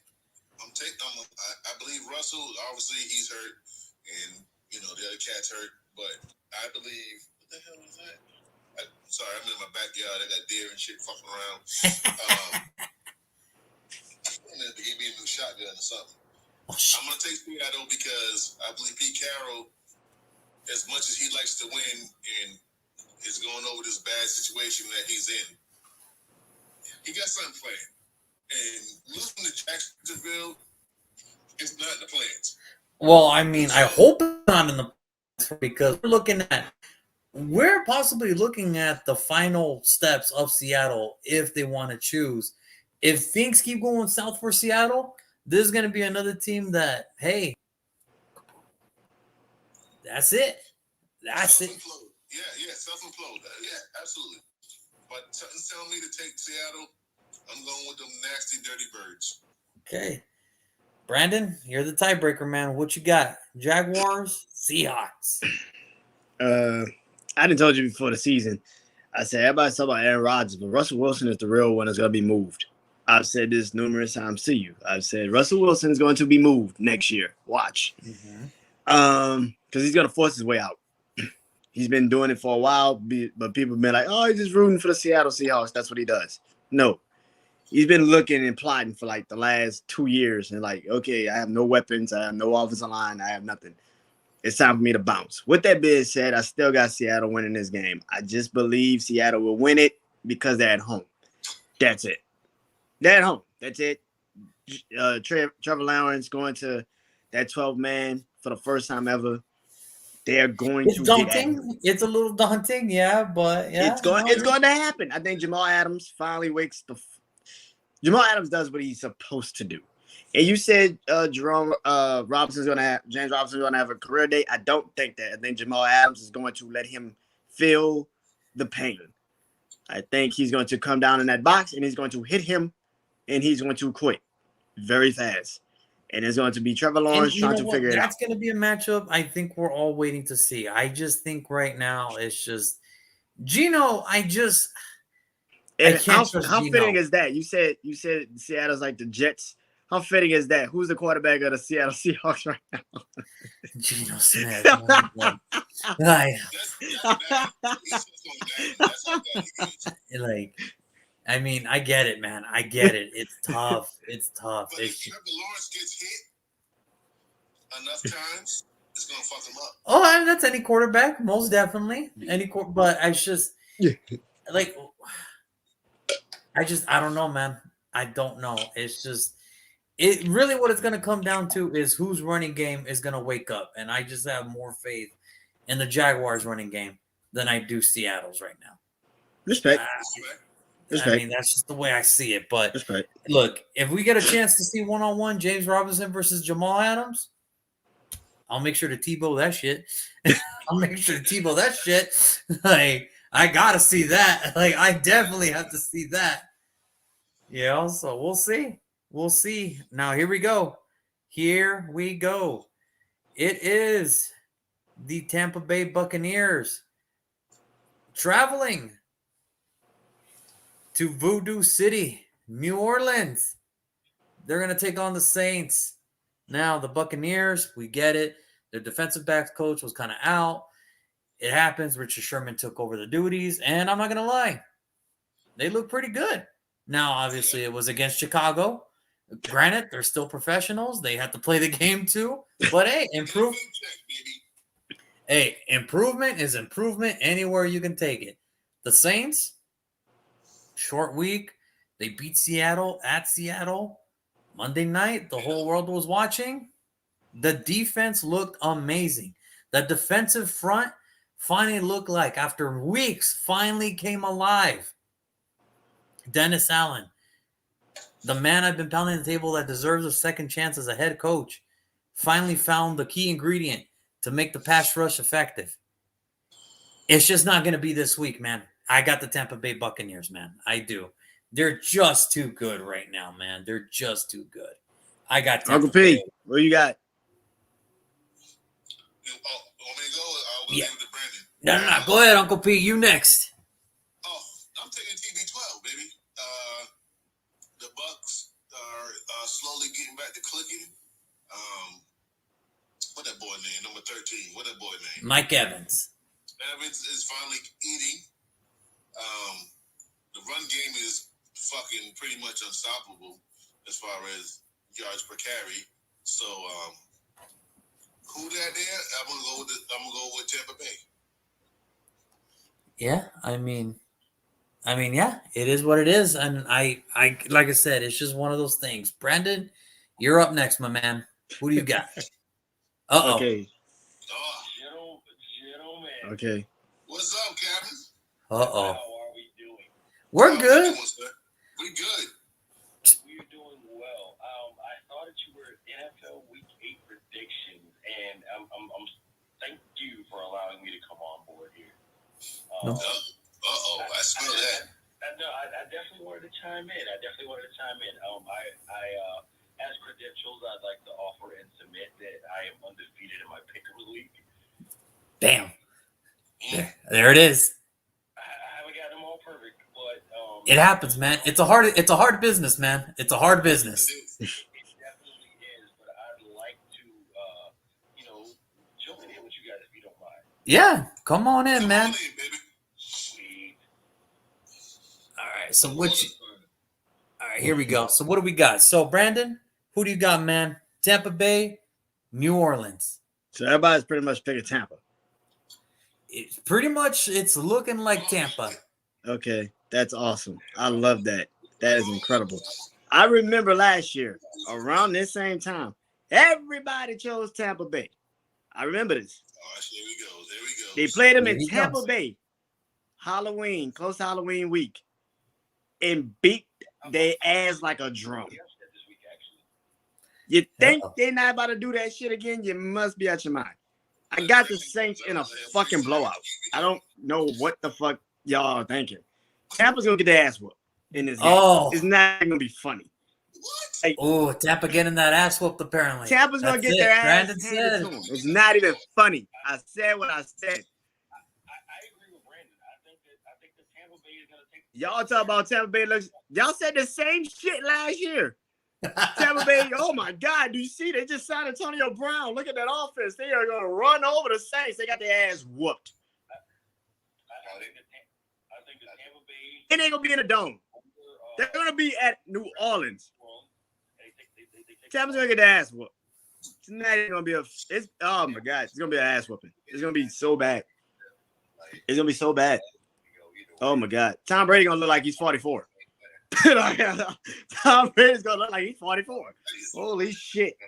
I believe Russell, obviously he's hurt, and the other cat's hurt, but I believe, what the hell is that? Sorry, I'm in my backyard. I got deer and shit fucking around. They gave me a new shotgun or something. I'm going to take Seattle because I believe Pete Carroll, as much as he likes to win and is going over this bad situation that he's in. He got something planned. And losing to Jacksonville is not in the plans. Well, I mean, I hope it's not in the plans because we're possibly looking at the final steps of Seattle if they want to choose. If things keep going south for Seattle, this is going to be another team that, hey, that's it. That's it. Yeah, self-implode. Yeah, absolutely. But something's telling me to take Seattle. I'm going with them nasty, dirty birds. Okay. Brandon, you're the tiebreaker, man. What you got? Jaguars, Seahawks. I didn't told you before the season. I said everybody's talking about Aaron Rodgers, but Russell Wilson is the real one that's going to be moved. I've said this numerous times to you. I've said Russell Wilson is going to be moved next year. Watch. Because he's going to force his way out. He's been doing it for a while, but people have been like, oh, he's just rooting for the Seattle Seahawks. That's what he does. No. He's been looking and plotting for like the last 2 years and like, okay, I have no weapons. I have no offensive line. I have nothing. It's time for me to bounce. With that being said, I still got Seattle winning this game. I just believe Seattle will win it because they're at home. That's it. They're at home. That's it. Trevor Lawrence going to that 12-man for the first time ever. They're going to daunting. It's a little daunting, yeah, but yeah. It's going to happen. I think Jamal Adams finally wakes Jamal Adams does what he's supposed to do. And you said James Robinson's going to have a career day. I don't think that. I think Jamal Adams is going to let him feel the pain. I think he's going to come down in that box and he's going to hit him and he's going to quit very fast. And it's going to be Trevor Lawrence trying to figure it out. That's going to be a matchup I think we're all waiting to see. I just think right now it's just Gino. I can't trust how Gino. Fitting is that? You said Seattle's like the Jets. How fitting is that? Who's the quarterback of the Seattle Seahawks right now? Gino Smith. I mean, I get it, man. I get it. It's tough. It's tough. But if Trevor Lawrence gets hit enough times, it's gonna fuck him up. Oh, and that's any quarterback, most definitely. But I just I don't know, man. I don't know. It's just really what it's gonna come down to is whose running game is gonna wake up, and I just have more faith in the Jaguars running game than I do Seattle's right now. Respect. I mean, that's just the way I see it. But look, if we get a chance to see one-on-one James Robinson versus Jamal Adams, I'll make sure to Tebow that shit. Like, I gotta see that. Like, I definitely have to see that. So we'll see. We'll see. Now, here we go. It is the Tampa Bay Buccaneers traveling to Voodoo City, New Orleans. They're going to take on the Saints. Now, the Buccaneers, we get it. Their defensive backs coach was kind of out. It happens. Richard Sherman took over the duties. And I'm not going to lie, they look pretty good. Now, obviously, it was against Chicago. Granted, they're still professionals. They have to play the game too. But, hey, improvement is improvement anywhere you can take it. The Saints, short week. They beat Seattle at Seattle. Monday night, the whole world was watching. The defense looked amazing. The defensive front finally looked like, after weeks, finally came alive. Dennis Allen, the man I've been pounding the table that deserves a second chance as a head coach, finally found the key ingredient to make the pass rush effective. It's just not going to be this week, man. I got the Tampa Bay Buccaneers, man. I do. They're just too good right now, man. They're just too good. I got Tampa Uncle P, what you got? Want me to go? Or Yeah. give it to Brandon? No. Go ahead, Uncle P. You next. Oh, I'm taking TB12, baby. The Bucks are slowly getting back to clicking. What that boy name? Number 13. What that boy name? Mike Evans. Evans is finally eating. The run game is fucking pretty much unstoppable as far as yards per carry. So, who that there? I'm gonna go with Tampa Bay. Yeah, I mean, yeah, it is what it is, and like I said, it's just one of those things. Brandon, you're up next, my man. Who do you got? Uh-oh. Okay. Oh, Gentlemen, Okay. what's up, Captain? Uh-oh. how are we doing? We're How we good. doing, sir? We good. We're doing well. I thought that you were NFL Week 8 predictions, and I'm thank you for allowing me to come on board here. No. Uh-oh, I smell that. I definitely wanted to chime in. As credentials, I'd like to offer and submit that I am undefeated in my Pick'em League. Bam. There it is. I haven't got them all perfect, but It happens, man. It's a hard business, man. It's a hard business. It definitely is, but I'd like to, join in with you guys if you don't mind. Yeah, come on in, Come man. on in, baby. Sweet. All right, so all right, here we go. So what do we got? So Brandon, who do you got, man? Tampa Bay, New Orleans. So everybody's pretty much picking Tampa. It's looking like Tampa. Okay, that's awesome. I love that. That is incredible. I remember last year, around this same time, everybody chose Tampa Bay. I remember this. Oh, here we go. There we go. They played them Here in he Tampa comes. Bay, close to Halloween week, and beat their ass like a drum. This week, actually. You think they're not about to do that shit again? You must be out your mind. I got the Saints in a fucking blowout. I don't know what the fuck y'all are thinking. Tampa's gonna get their ass whooped in this game. Oh. It's not gonna be funny. What? Oh, Tampa getting that ass whooped apparently. Tampa's gonna That's get their it. ass Brandon handed said. to them. It's not even funny. I said what I said. I agree with Brandon. I think that Tampa Bay is going to take. Y'all talk about Tampa Bay looks. Y'all said the same shit last year. Tampa Bay, oh my God, do you see? They just signed Antonio Brown. Look at that offense. They are going to run over the Saints. They got their ass whooped. I think that Tampa Bay. And they're going to be in the dome. They're going to be at New Orleans. Tampa's going to get their ass whooped. It's not even going to be oh my God, it's going to be an ass whooping. It's going to be so bad. It's going to be so bad. Oh my God. Tom Brady going to look like he's 44. Tom Brady's going to look like he's 44. Holy shit.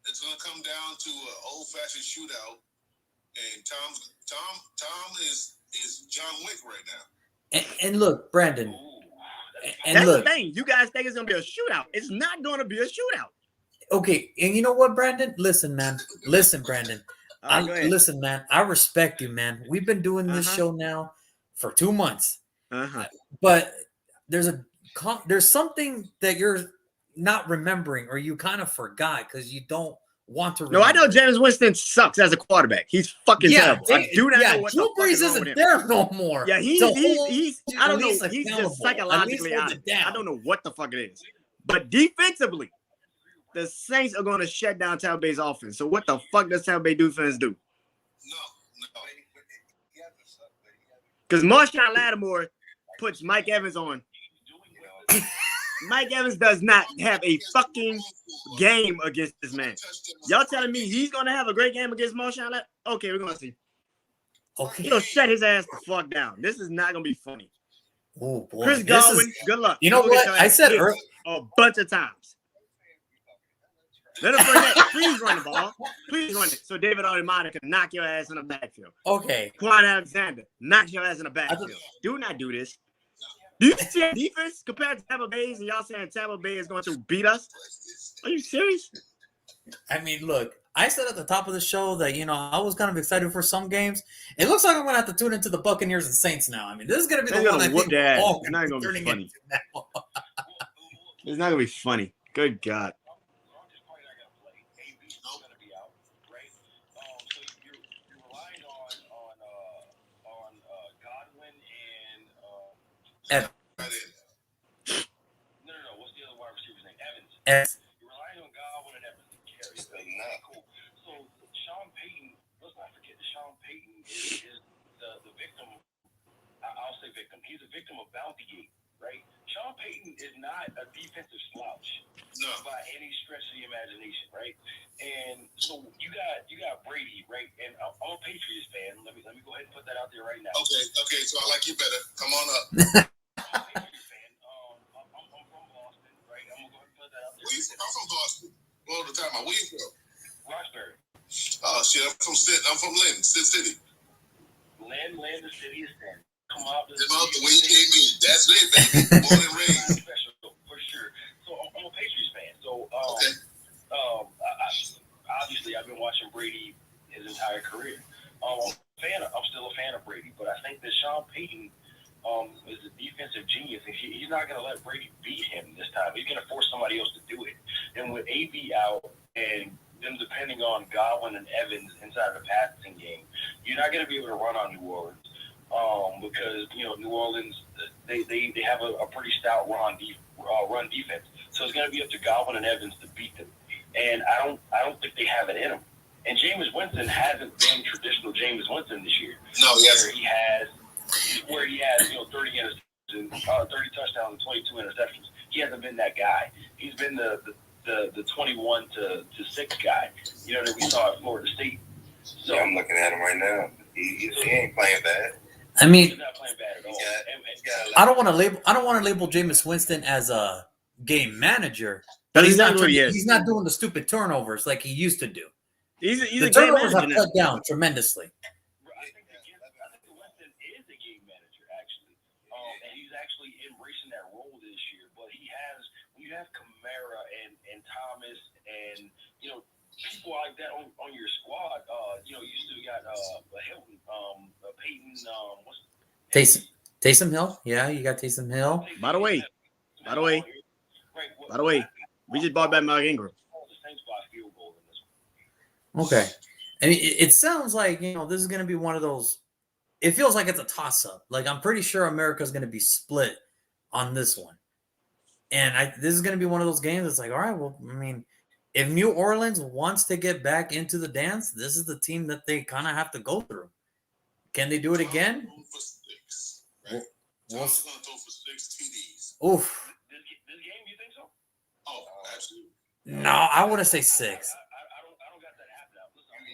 It's going to come down to an old-fashioned shootout, and Tom is John Wick right now. And look, Brandon. And that's look, the thing. You guys think it's going to be a shootout. It's not going to be a shootout. okay, and you know what, Brandon? Listen, man. Listen, Brandon. Listen, man. I respect you, man. We've been doing this show now for 2 months. But there's something that you're not remembering or you kind of forgot because you don't want to remember. No, I know Jameis Winston sucks as a quarterback. He's fucking terrible. I do not know what Drew the fuck Brees is wrong with isn't him. there no more. Yeah, he's I don't know. He's accountable. just psychologically At least hold out. it down. I don't know what the fuck it is. But defensively, the Saints are going to shut down Tampa Bay's offense. So what the fuck does Tampa Bay defense do? No. Because Marshawn Lattimore puts Mike Evans on. Mike Evans does not have a fucking game against this man. Y'all telling me he's going to have a great game against Marshawn Lattimore? Okay, we're going to see. Okay. He'll shut his ass the fuck down. This is not going to be funny. Oh, boy. Chris Godwin, good luck. You know what? I said earlier. A bunch of times. Let him bring that. Please run the ball. Please run it. So David Onyemata can knock your ass in the backfield. Okay. Quan Alexander, knock your ass in the backfield. Do not do this. Do you see our defense compared to Tampa Bay's and y'all saying Tampa Bay is going to beat us? Are you serious? I mean, look, I said at the top of the show that, I was kind of excited for some games. It looks like I'm going to have to tune into the Buccaneers and Saints now. I mean, this is going to be the one I think we're all it's not going to be funny. It's not going to be funny. Good God. Evans. No. What's the other wide receiver's name? Evans. You're relying on Godwin and Evans to carry. Cool. So Sean Payton, let's not forget that Sean Payton is the victim. I'll say victim. He's a victim of bounty gate, right? Sean Payton is not a defensive slouch by any stretch of the imagination, right? And so you got Brady, right? And I'm a Patriots fan. Let me go ahead and put that out there right now. Okay. So I like you better. Come on up. I'm a Patriots fan. I'm from Boston, right? I'm gonna go ahead and put that out there. I'm from Boston. All the time. Where you from? Roxbury. Oh shit! I'm from Lynn, City. Lynn, the city is thin. Come out. The way you came in. That's it, baby. Born and raised. Special for sure. So I'm a Patriots fan. So Okay. Obviously I've been watching Brady his entire career. I'm still a fan of Brady, but I think that Sean Payton is a defensive genius, and he's not going to let Brady beat him this time. He's going to force somebody else to do it. And with AB out and them depending on Godwin and Evans inside of the passing game, you're not going to be able to run on New Orleans because New Orleans they have a pretty stout run defense. So it's going to be up to Godwin and Evans to beat them. And I don't think they have it in them. And Jameis Winston hasn't been traditional Jameis Winston this year. No, yes. Where he has 30 touchdowns and 22 interceptions. He hasn't been that guy. He's been the 21 to 6 guy. That we saw at Florida State. So I'm looking at him right now. He ain't playing bad. I mean, he's not playing bad at all. I don't want to label Jameis Winston as a game manager, But he's not doing the stupid turnovers like he used to do. He's The a game turnovers manager have now. cut down tremendously. I think Winston is a game manager, actually. And he's actually embracing that role this year. But when you have Kamara and Thomas and, people like that on your squad, you still got Hilton, Peyton, Taysom Hill? Yeah, you got Taysom Hill. By the way, we just bought back Mark Ingram. Okay. I mean, it sounds like, this is going to be one of those. It feels like it's a toss-up. Like, I'm pretty sure America's going to be split on this one. And this is going to be one of those games that's like, all right, well, I mean, if New Orleans wants to get back into the dance, this is the team that they kind of have to go through. Can they do it again? For 6, right? Tom's going to throw for 6 TDs. Oof. This game, you think so? Oh, absolutely. No, I want to say 6. I don't got that app now. Listen, I'm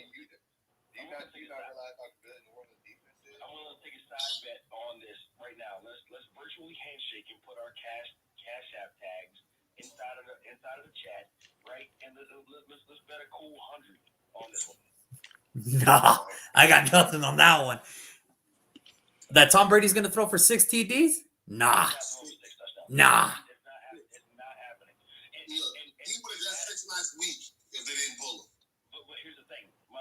willing to take a side bet on this right now. Let's virtually handshake and put our cash app tags inside of the chat, right? And let's bet a cool 100 on this one. No, I got nothing on that one. That Tom Brady's going to throw for 6 TDs? Nah. Nah. It's not happening. He would have got 6 last week if they didn't pull him. But here's the thing. I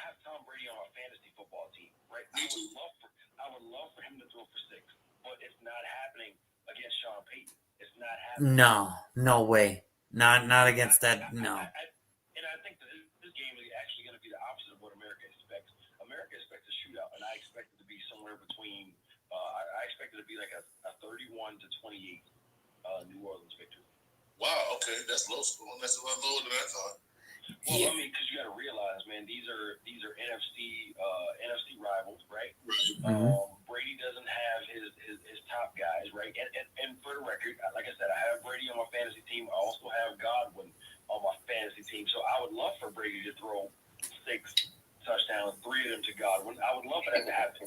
have Tom Brady on my fantasy football team, right? Me too. I would love for him to throw for 6, but it's not happening against Sean Payton. It's not happening. No way. Not against that. No. And I think that this game is actually going to be the opposite of what America expects. America expects a shootout, and I expect it to be somewhere between. I expect it to be like a 31 to 28 New Orleans victory. Wow. Okay, that's low scoring. That's a lot lower than I thought. Well, I mean, because you got to realize, man, these are NFC rivals, right? Brady doesn't have his top guys, right? And for the record, like I said, I have Brady on my fantasy team. I also have Godwin on my fantasy team. So I would love for Brady to throw 6 touchdowns, 3 of them to Godwin. I would love for that to happen.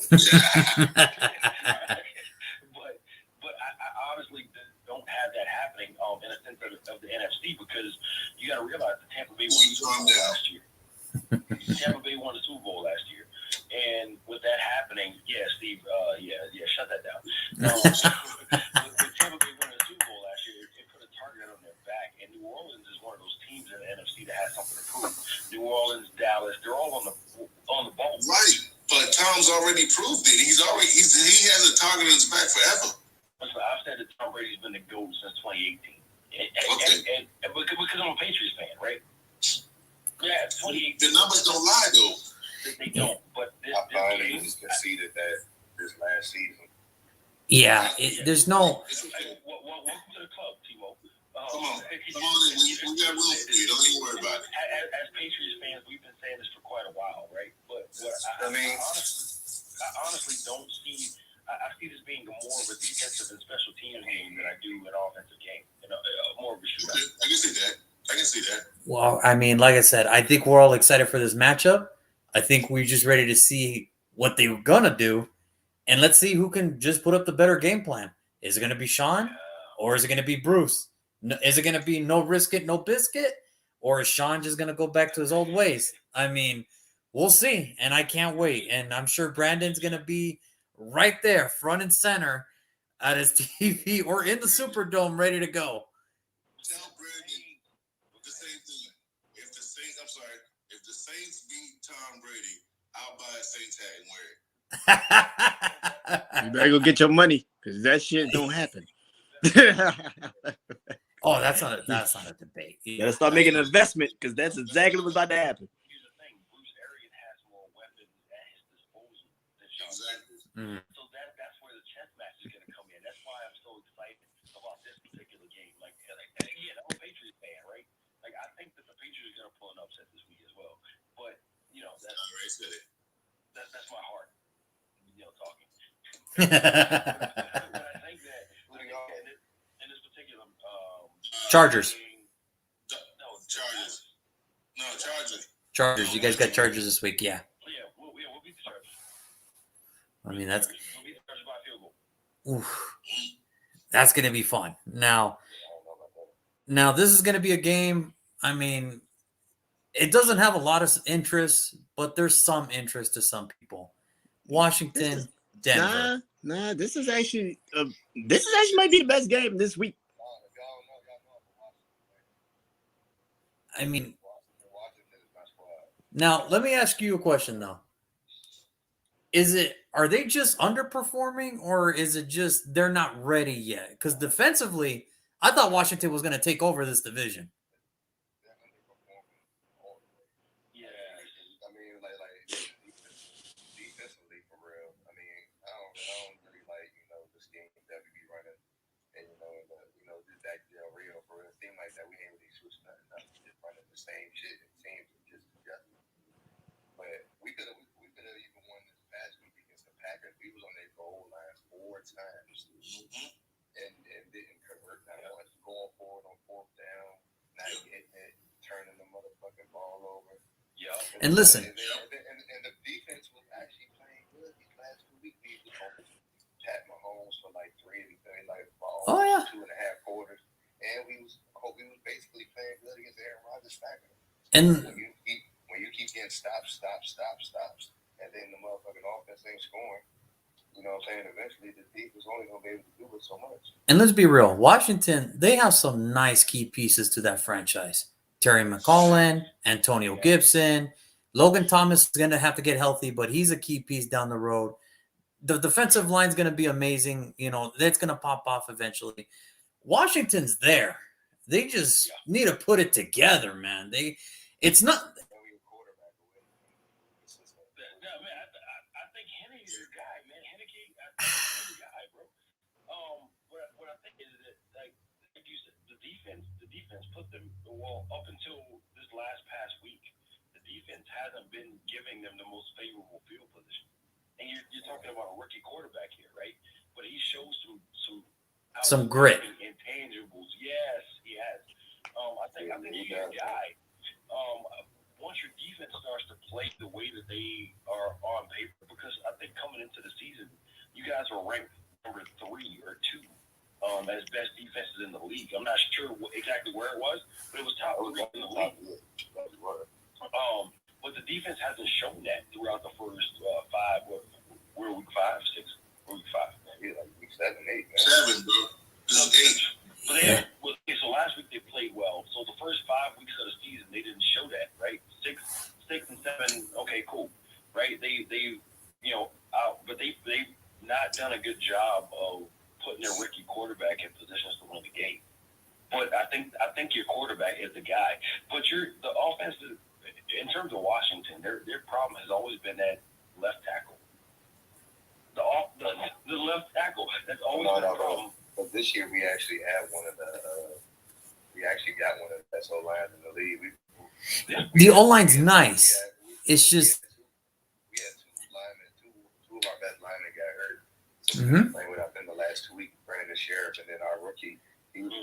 But I honestly don't have that happening in a sense of the NFC because you got to realize that Tampa Bay won the Super Bowl last year. Tampa Bay won the Super Bowl last year. And with that happening, yeah, Steve, shut that down. With Tampa Bay winning the Super Bowl last year, it put a target on their back. And New Orleans is one of those teams in the NFC that has something to prove. New Orleans, Dallas, they're all on the bubble. Right, but Tom's already proved it. He has a target on his back forever. I've said that Tom Brady's been the GOAT since 2018. Okay. And because I'm a Patriots fan, right? Yeah, 2018. The numbers don't lie, though. They don't. But this finally game, just conceded that this last season. Yeah, there's no. Welcome to the club, Timo. Come on. We got room for you. Don't even worry about it. As Patriots fans, we've been saying this for quite a while, right? But I mean, I honestly don't see. I see this being more of a defensive and special teams game than I do an offensive game. More of a shootout. I can see that. I can see that. Well, I mean, like I said, I think we're all excited for this matchup. I think we're just ready to see what they're gonna do, and let's see who can just put up the better game plan. Is it gonna be Sean, or is it gonna be Bruce? Is it gonna be no risk it, no biscuit, or is Sean just gonna go back to his old ways? I mean, we'll see, and I can't wait. And I'm sure Brandon's gonna be right there, front and center, at his TV or in the Superdome, ready to go. Tell Brandon the same thing. If the Saints, I'm sorry, if the Saints beat Tom Brady, I'll buy a Saints hat and wear it. You better go get your money because that shit don't happen. Oh, that's not a debate. You gotta start making an investment because that's exactly what's about to happen. Here's the thing: Bruce Arians has more weapons at his disposal than Sean Exactly. Mm. So that's where the chess match is going to come in. That's why I'm so excited about this particular game. Like again, I'm a Patriots fan, right? Like I think that the Patriots are going to pull an upset this week as well. But you know, I already said it. that's my heart, you know, talking. But I think that in this particular Chargers. No, Chargers. No, Chargers. Chargers. You guys got Chargers this week, yeah. Yeah, we'll beat the Chargers. I mean, that's We'll beat the Chargers by a field goal. oof. That's gonna be fun. Now this is gonna be a game. I mean, it doesn't have a lot of interest, but there's some interest to some people. Washington, Denver. Nah. This is actually might be the best game this week. I mean, now let me ask you a question though. Are they just underperforming, or is it just they're not ready yet? Because defensively, I thought Washington was going to take over this division. Yeah, I mean, like defensively for real. I mean, I don't really like the scheme that we be running, and just that real for real. It seems like that we ain't really switching nothing up, just running the same shit. It seems just adjusting. But we could have even won this past week against the Packers. We was on their goal line 4 times and didn't convert. Not once going forward on 4th down, not getting it, turning the motherfucking ball over. Yeah. And listen, And the defense was actually playing good these last 2 weeks. We was on Pat Mahomes for like 3 everything, like ball 2.5 quarters, and we was basically playing good against Aaron Rodgers. And when you keep getting stops, and then the motherfucking offense ain't scoring, you know what I'm saying? Eventually, the defense only gonna be able to do it so much. And let's be real, Washington, they have some nice key pieces to that franchise. Terry McLaurin, Antonio Gibson, Logan Thomas is going to have to get healthy, but he's a key piece down the road. The defensive line is going to be amazing. That's going to pop off eventually. Washington's there. They just need to put it together, man. It's not. I think Henne's your guy, man. Henne's your guy, bro. What I think is that, like you said, the defense put them up until this past week. The defense hasn't been giving them the most favorable field position. And you're talking about a rookie quarterback here, right? But he shows some grit, intangibles. Yes, he has. I think he's your guy. Once your defense starts to play the way that they are on paper, because I think coming into the season, you guys are ranked number 3 or 2 as best defenses in the league. I'm not sure exactly where it was, but it was top 3 in the league. But the defense hasn't shown that throughout the first 5. We're week 5, 6, or week 5. Yeah, like week 7, 8. Man. 7, bro. This is 8. But so last week they played well. So the first 5 weeks of the season they didn't show that, right? 6 and 7, okay, cool, right? They but they've not done a good job of putting their rookie quarterback in positions to win the game. But I think your quarterback is the guy. But the offense, in terms of Washington, their problem has always been that left tackle. The left tackle. That's always been a problem. But this year we actually have one of the. We actually got one of the best O-lines in the league. The O-line's nice. It's just. We had 2 linemen, two of our best linemen got hurt. So Mm-hmm. playing without them the last 2 weeks, Brandon Sheriff, and then our rookie, he was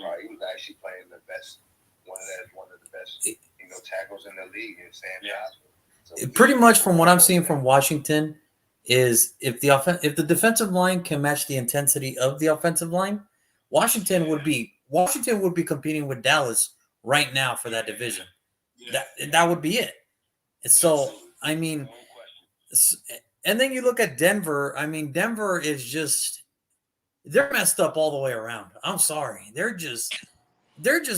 actually playing the best one of the best tackles in the league is Sam Johnson. So Pretty much from what I'm seeing from Washington is if the defensive line can match the intensity of the offensive line, Washington would be competing with Dallas right now for that division. That would be it. So I mean, and then you look at Denver. I mean, Denver is they're messed up all the way around. I'm sorry, they're just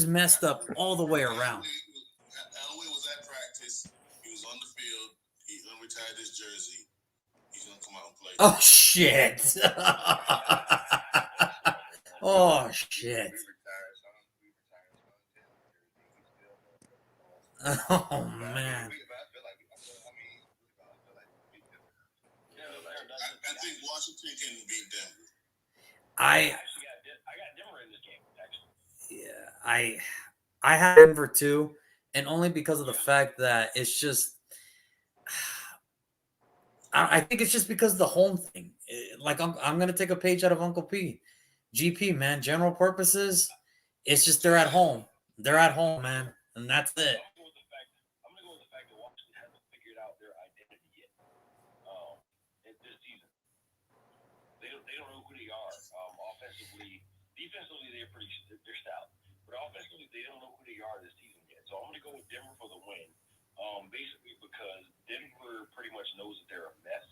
messed up all the way around. Elway was at practice. He was on the field. He unretired his jersey. He's gonna come out and play. Oh shit! Oh shit! Oh man! I think Washington can beat Denver. I got Denver in this game, actually. Yeah, I have Denver too, and only because of the fact that it's just, I think it's just because of the home thing. Like I'm gonna take a page out of Uncle P, GP man. General purposes, it's just they're at home. They're at home, man, and that's it. I'm gonna go with the fact that Washington hasn't figured out their identity yet. This season, they don't know who they are. Offensively, defensively they're stout, but offensively they don't know who they are this season yet. So I'm gonna go with Denver for the win. Basically because Denver pretty much knows that they're a mess,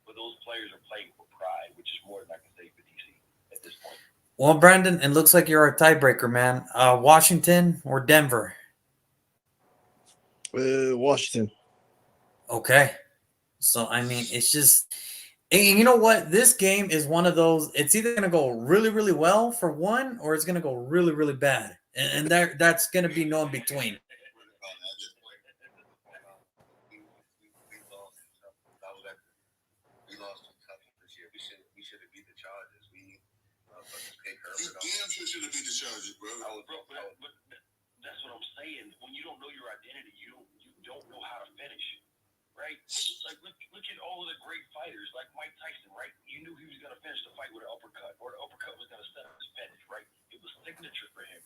but those players are playing for pride, which is more than I can say for DC at this point. Well, Brandon, it looks like you're a tiebreaker, man. Washington or Denver? Washington. Okay. So, I mean, it's just, and you know what? This game is one of those, it's either going to go really, really well for one, or it's going to go really, really bad. And that's going to be no in between. We lost to Texans this year. We should have beat the Chargers. We You damn sure should have beat the Chargers, bro. But that's what I'm saying. When you don't know your identity, you don't know how to finish, right? Like look at all of the great fighters, like Mike Tyson, right? You knew he was gonna finish the fight with an uppercut, or the uppercut was gonna set up his finish, right? It was signature for him.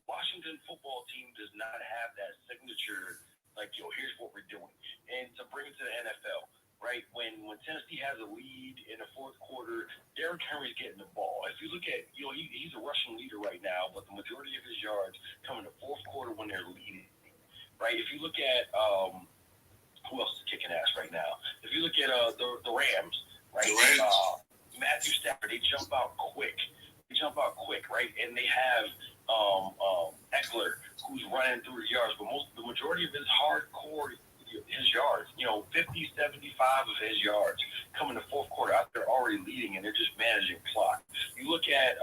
Washington football team does not have that signature. Like, here's what we're doing, and to bring it to the NFL. Right, when Tennessee has a lead in the fourth quarter, Derrick Henry's getting the ball. If you look at, he's a rushing leader right now, but the majority of his yards come in the fourth quarter when they're leading. Right, if you look at who else is kicking ass right now? If you look at the Rams, right? Matthew Stafford, they jump out quick. Right, and they have Eckler who's running through the yards, but the majority of his hardcore. His yards, 50, 75 of his yards come in the fourth quarter out there already leading, and they're just managing clock. You look at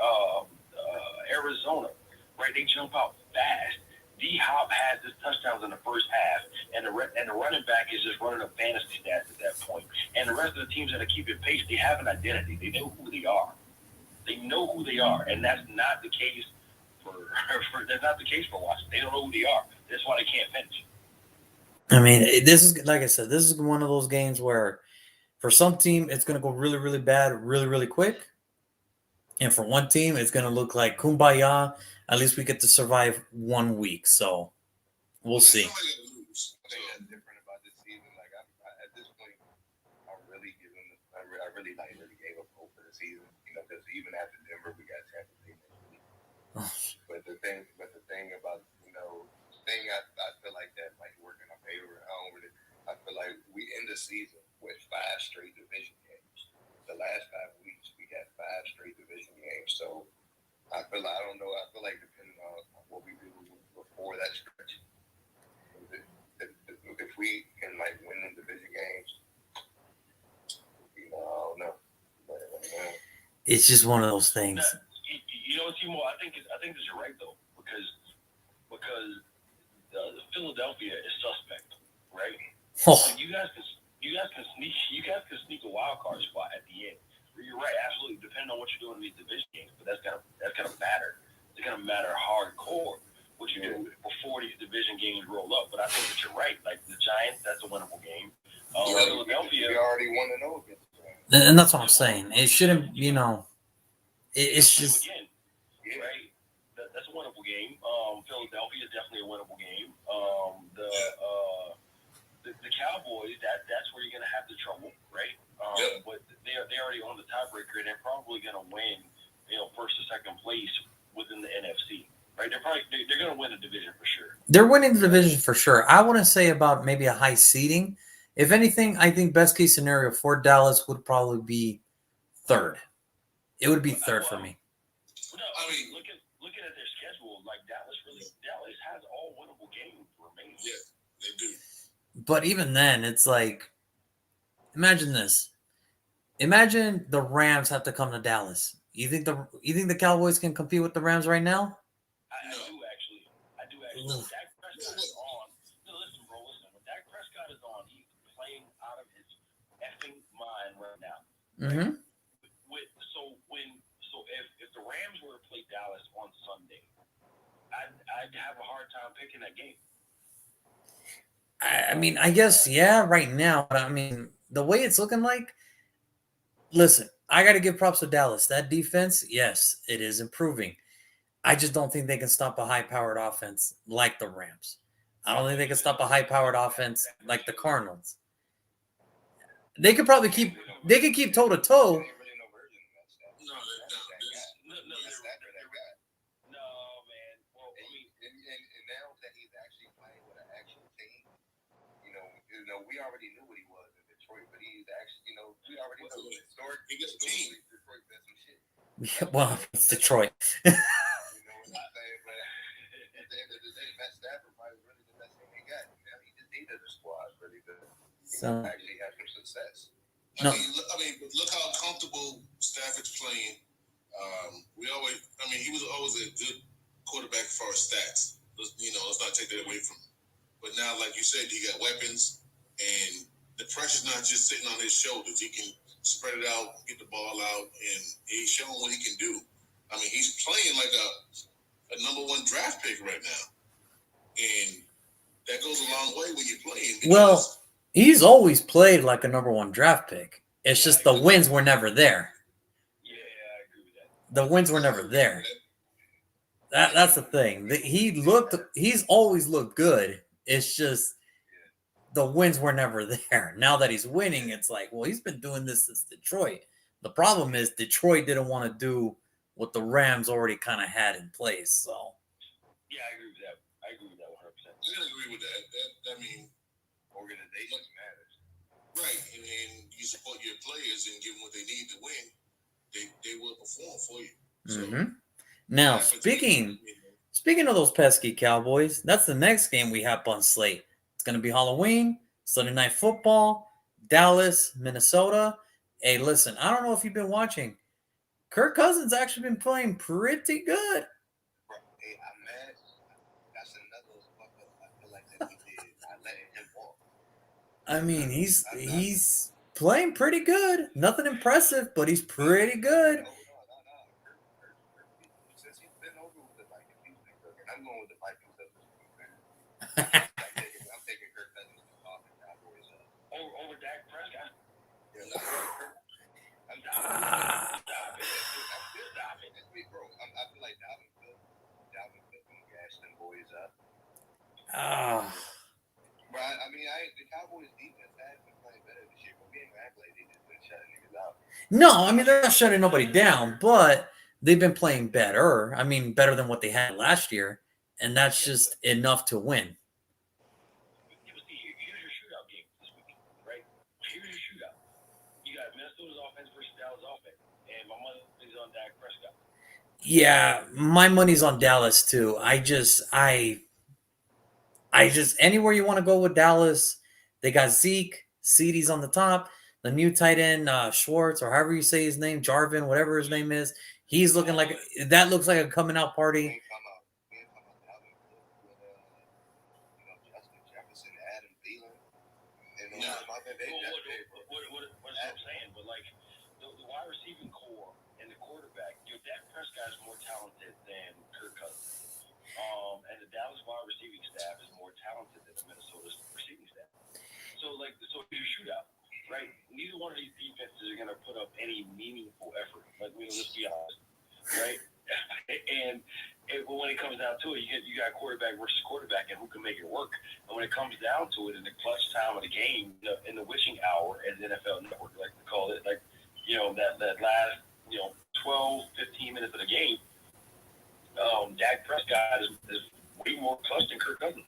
Arizona, right? They jump out fast. D-Hop has his touchdowns in the first half, and the running back is just running up fantasy stats at that point. And the rest of the teams that are keeping pace, they have an identity. They know who they are. And that's not the case that's not the case for Washington. They don't know who they are. That's why they can't finish. I mean, this is, like I said, this is one of those games where for some team, it's going to go really, really bad, really, really quick. And for one team, it's going to look like kumbaya. At least we get to survive 1 week. So we'll see. Something that's different about this season, like at this point, I really gave up hope for the season. Because even after Denver, we got Tampa Bay. But the thing about I feel like that might work in our favor. I feel like we end the season with 5 straight division games. The last 5 weeks, we had 5 straight division games. So I feel like depending on what we do before that stretch, if we can win the division games, I don't know. It's just one of those things. Timo, I think that you're right though, because the Philadelphia is suspect, right? Oh. So you guys can sneak a wild card spot at the end. You're right, absolutely. Depending on what you're doing in these division games, but that's gonna matter. It's gonna matter hardcore what you do before these division games roll up. But I think that you're right. Like the Giants, that's a winnable game. Philadelphia, we already won and over. And that's what I'm saying. It shouldn't, it's just. Again, right? That's a wonderful game. Philadelphia is definitely They're winning the division for sure. I wouldn't say about maybe a high seeding. If anything, I think best case scenario for Dallas would probably be third. It would be third for me. No, I mean, looking at their schedule, like Dallas has all winnable games remaining. Yeah, they do. But even then, it's like, imagine this. Imagine the Rams have to come to Dallas. You think the Cowboys can compete with the Rams right now? I do actually. When Dak Prescott is on, listen, bro, when Dak Prescott is on, he's playing out of his effing mind right now. Mm-hmm. So if the Rams were to play Dallas on Sunday, I'd have a hard time picking that game. I mean, I guess, yeah, right now. But I mean, the way it's looking like, listen, I got to give props to Dallas. That defense, yes, it is improving. I just don't think they can stop a high-powered offense like the Rams. I don't think they can stop a high-powered offense like the Cardinals. They could probably keep toe-to-toe. We already knew what he was in Detroit, but he's actually, we already know historic. He got a team. Detroit does some shit. Well, it's Detroit. You know what I'm saying? But at the end of the day, Matt Stafford probably really the best thing they got. He just needed a squad really to actually have some success. I mean, look how comfortable Stafford's playing. He was always a good quarterback for our stats. Let's not take that away from him. But now, like you said, he got weapons, and the pressure's not just sitting on his shoulders. He can spread it out, get the ball out, and he's showing what he can do. I mean, he's playing like a number one draft pick right now. And that goes a long way when you're playing. Well, he's always played like a number one draft pick. It's just the wins were never there. Yeah, I agree with that. The wins were never there. That's the thing. He's always looked good. It's just the wins were never there. Now that he's winning, it's like, well, he's been doing this since Detroit. The problem is Detroit didn't want to do what the Rams already kind of had in place. So yeah, I agree with that. 100%. I agree with that. I mean, organization matters. Right, and you support your players and give them what they need to win. They will perform for you. So, Now, speaking of those pesky Cowboys, that's the next game we have on slate. It's going to be Halloween, Sunday Night Football, Dallas, Minnesota. Hey, listen, I don't know if you've been watching. Kirk Cousins actually been playing pretty good. Bro, hey, I'm mad. That's another fuck up I feel like that he did. I let him walk. I mean, he's playing pretty good. Nothing impressive, but he's pretty good. No. Since he's been over with the Vikings, he's been cooking. I'm going with the Vikings. I'm taking Kirk Cousins to talk and Cowboys over Dak Prescott. Yeah, I'm down. Stop it. Bro, I feel like Dalvin Cook can gas them boys up. Bro, the Cowboys defense has been playing better this year, but we ain't gonna act like they just been shutting niggas out. No, I mean, they're not shutting nobody down, but they've been playing better. I mean, better than what they had last year, and that's just enough to win. Here's your shootout game this week, right? Here's your shootout. You got Minnesota's offense versus Dallas offense, and my money is on Dak Prescott. Yeah, my money's on Dallas too. I just anywhere you want to go with Dallas, they got Zeke, CeeDee's on the top, the new tight end Schwartz, or however you say his name, Jarvin, whatever his name is. He's looking like that. Looks like a coming out party. Justin Jefferson, Adam Thielen. What I'm saying, but like the wide receiving core and the quarterback, Dak Prescott is more talented than Kirk Cousins. And the Dallas wide receiving staff is more talented than the Minnesota's receiving staff. So it's a shootout, right? Neither one of these defenses are going to put up any meaningful effort. Let's be honest, right? and when it comes down to it, you got quarterback versus quarterback, and who can make it work. And when it comes down to it, in the clutch time of the game, in the witching hour, as the NFL Network like to call it, that last 12, 15 minutes of the game, Dak Prescott is way more clutch than Kirk Cousins.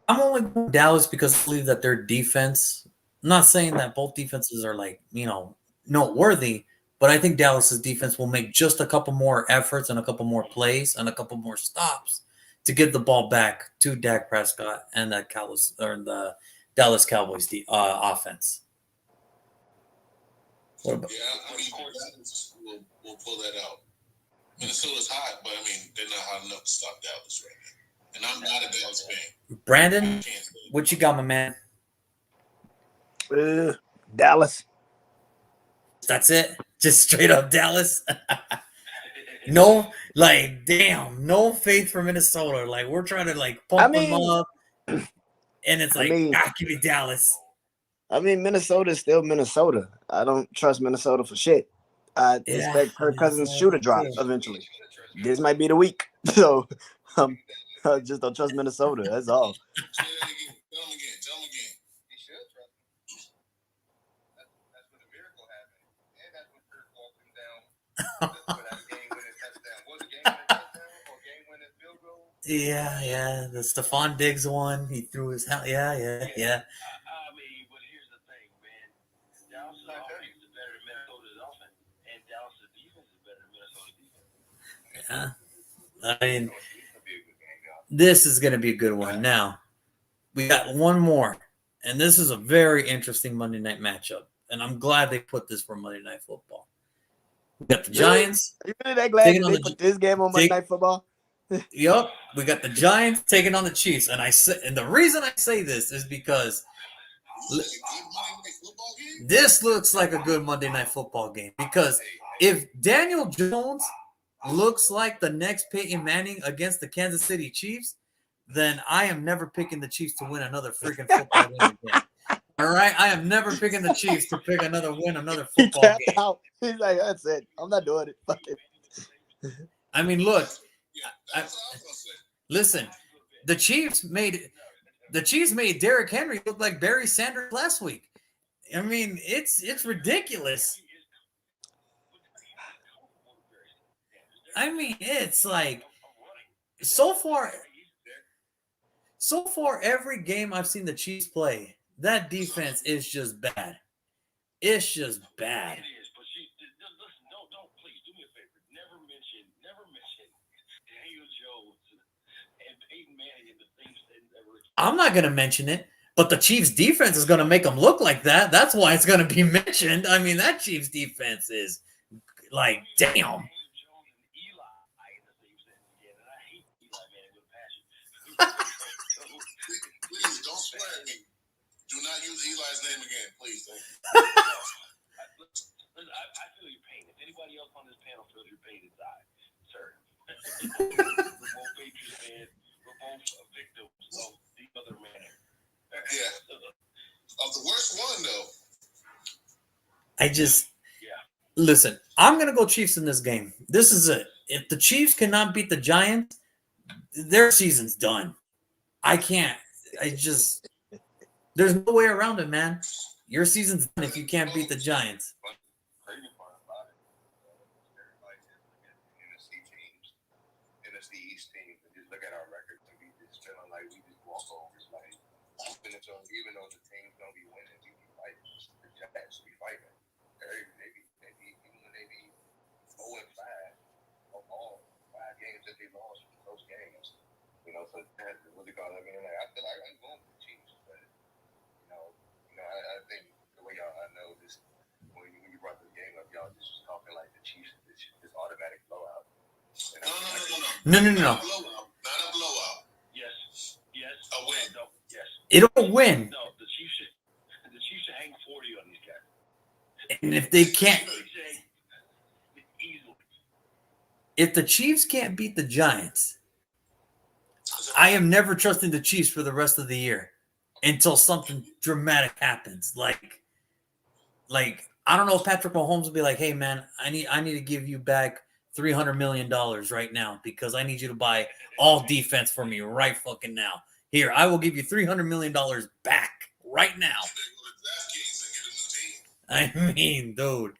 I'm only going Dallas because I believe that their defense. I'm not saying that both defenses are like noteworthy, but I think Dallas's defense will make just a couple more efforts and a couple more plays and a couple more stops to get the ball back to Dak Prescott and the Dallas Cowboys offense. Yeah, I mean, Dallas will pull that out. Minnesota's hot, but I mean, they're not hot enough to stop Dallas right now. And I'm not a Dallas fan. Brandon, what you got, my man? Dallas. That's it? Just straight up Dallas? No, like, damn, no faith for Minnesota. Like, we're trying to, like, pump them up. And it's like, give me Dallas. I mean, Minnesota is still Minnesota. I don't trust Minnesota for shit. I expect Kirk Cousins' shoe to drop eventually. This might be the week. So, I just don't trust Minnesota. That's all. Tell them again. He should trust him. That's when the miracle happened. And that's when Kirk walked him down for that game-winning touchdown. Was it game-winning touchdown or game-winning field goal? Yeah. The Stephon Diggs one. He threw his hand. Yeah. I mean, but here's the thing, man. Dallas' offense is better than Minnesota's offense, and Dallas' defense is better than Minnesota's defense. Yeah. I mean, this is going to be a good one. Now, we got one more, and this is a very interesting Monday night matchup, and I'm glad they put this for Monday Night Football. We got the Giants. Are you really that glad they put this game on Monday Night Football? Yep, we got the Giants taking on the Chiefs, and the reason I say this is because this looks like a good Monday Night Football game. Because if Daniel Jones looks like the next Peyton Manning against the Kansas City Chiefs, then I am never picking the Chiefs to win another freaking football game again. All right? I am never picking the Chiefs to win another football game. Out. He's like, that's it. I'm not doing it. Fuck it. I mean, look. Listen, the Chiefs made Derrick Henry look like Barry Sanders last week. I mean, it's ridiculous. I mean, it's like so far every game I've seen the Chiefs play, that defense is just bad. It's just bad. Don't please do me a favor. Never mention Daniel Jones and Peyton Manning and the things that were. I'm not gonna mention it, but the Chiefs defense is gonna make them look like that. That's why it's gonna be mentioned. I mean, that Chiefs defense is like, damn. Please don't swear at me. Do not use Eli's name again, please. I feel your pain. If anybody else on this panel feels your pain inside, sir. We're both Patriots fans. We're both victims of the other man. Yeah. Of the worst one, though. Listen, I'm going to go Chiefs in this game. This is it. If the Chiefs cannot beat the Giants, their season's done. There's no way around it, man. Your season's done if you can't beat the Giants. Crazy part about it, everybody's looking at NFC teams, NFC East teams, and just look at our records and be just feeling like we just walk overs. Like, even though the team's gonna be winning, we be fighting. The Jets be fighting. They be 0-5 of all 5 games that they lost from those games. You know, so that's what they call it. I mean, I feel like I'm going with the Chiefs, but I think the way I know this, when you brought this game up, y'all just was talking like the Chiefs this automatic blowout. No. Not a blowout. Yes. A win. No. Yes. It'll win. No, the Chiefs should hang 40 on these guys. And if they can't, if the Chiefs can't beat the Giants, I am never trusting the Chiefs for the rest of the year until something dramatic happens. Like I don't know if Patrick Mahomes will be like, "Hey, man, I need to give you back $300 million right now because I need you to buy all defense for me right fucking now. Here, I will give you $300 million back right now." I mean, dude,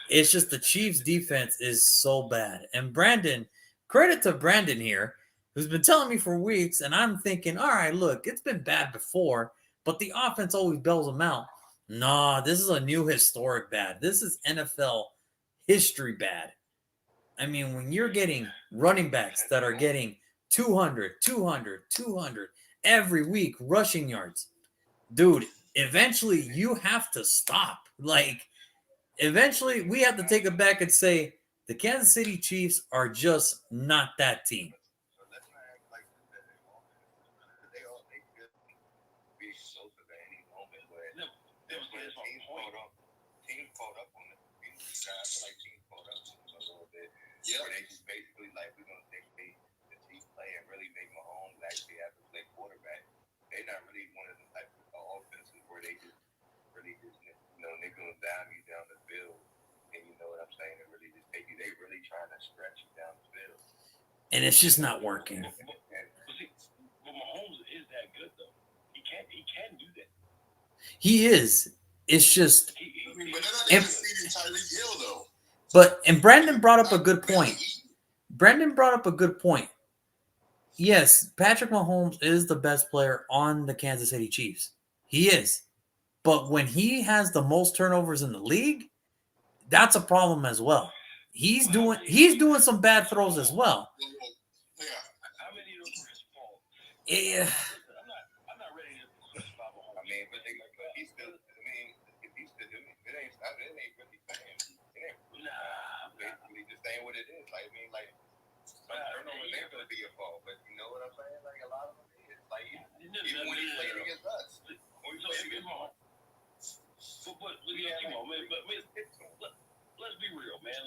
it's just the Chiefs defense is so bad. And Brandon, credit to Brandon here. who's been telling me for weeks, and I'm thinking, all right, look, it's been bad before, but the offense always bails them out. Nah, this is a new historic bad. This is NFL history bad. I mean, when you're getting running backs that are getting 200, 200, 200 every week rushing yards, dude, eventually you have to stop. Like, eventually we have to take it back and say the Kansas City Chiefs are just not that team. So let's not act like that they won't. They could be closer at any moment, but No, that was his point. Teams caught up on it. I feel like teams caught up on it a little bit. Yeah. Where they just basically like we're gonna dictate the team play and really make Mahomes actually have to play quarterback. They're not really one of the type of offenses where they just really just nickel and dime you down the field, and you know what I'm saying. They really just take you. They really trying to stretch you down the field, And it's just not working. But see, but Mahomes is that good though. He can do that. He is. It's just, I mean, but they're not defeating Tyreek Hill though. and Brandon brought up a good point. Brandon brought up a good point. Yes, Patrick Mahomes is the best player on the Kansas City Chiefs. He is. But when he has the most turnovers in the league, that's a problem as well. He's doing some bad throws as well. Yeah. How many of those were his fault? Yeah. I'm not ready to crucify Mahomes. I mean, but he's still. I mean, if he's still doing it, it ain't really saying. It ain't Nah, basically just saying what it is. Like I mean, like some turnovers ain't gonna be your fault, but you know what I'm saying? Like a lot of them is. Like even when he played against us, or he played against Mahomes. But let's be real, man.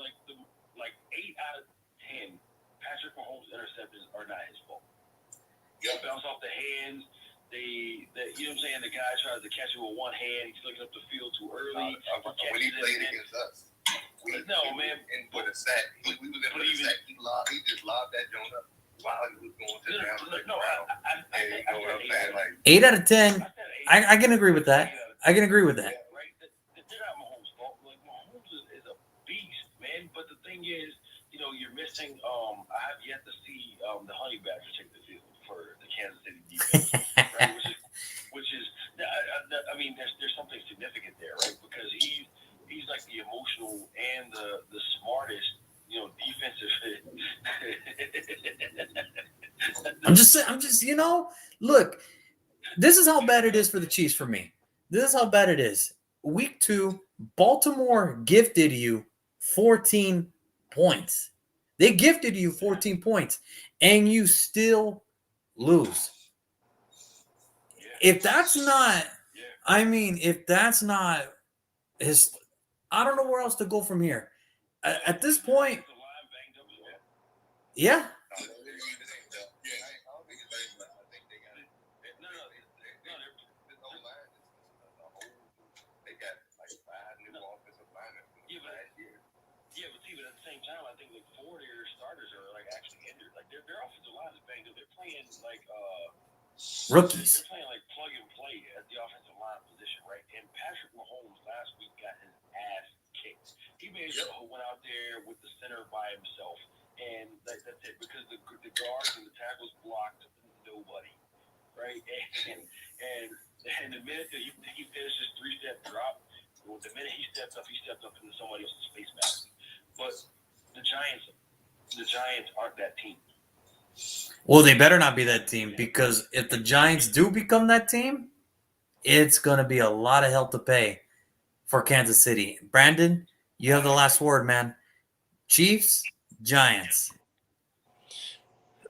Like 8 out of 10 Patrick Mahomes interceptions are not his fault. Yep. They bounce off the hands. You know what I'm saying? The guy tries to catch it with one hand. He's looking up the field too early. When he played against us, man. And for the sack, we was in for the sack. He just lobbed that joint up while he was going to the ground. I 8 out of 10. I can agree with that. I can agree with that. Right? They're not Mahomes' fault. Like Mahomes is a beast, man. But the thing is, you're missing. I have yet to see the Honey Badger take the field for the Kansas City defense, right? Which is, I mean, there's something significant there, right? Because he's like the emotional and the smartest, defensive. I'm just, look, this is how bad it is for the Chiefs for me. This is how bad it is. Week 2, Baltimore gifted you 14 points. They gifted you 14 points, and you still lose. If that's not, I don't know where else to go from here. At this point, yeah. Yeah, but see, but at the same time, I think like 4 of their starters are like actually injured. Like their offensive line is banged up. They're playing like Rookies. They're playing like plug and play at the offensive line position, right? And Patrick Mahomes last week got his ass kicked. He basically went out there with the center by himself, and that's it because the guards and the tackles blocked nobody, right? And the minute that he finished his 3-step drop, the minute he stepped up into somebody else's face mask. But the Giants aren't that team. Well, they better not be that team, because if the Giants do become that team, it's going to be a lot of hell to pay for Kansas City. Brandon, you have the last word, man. Chiefs, Giants.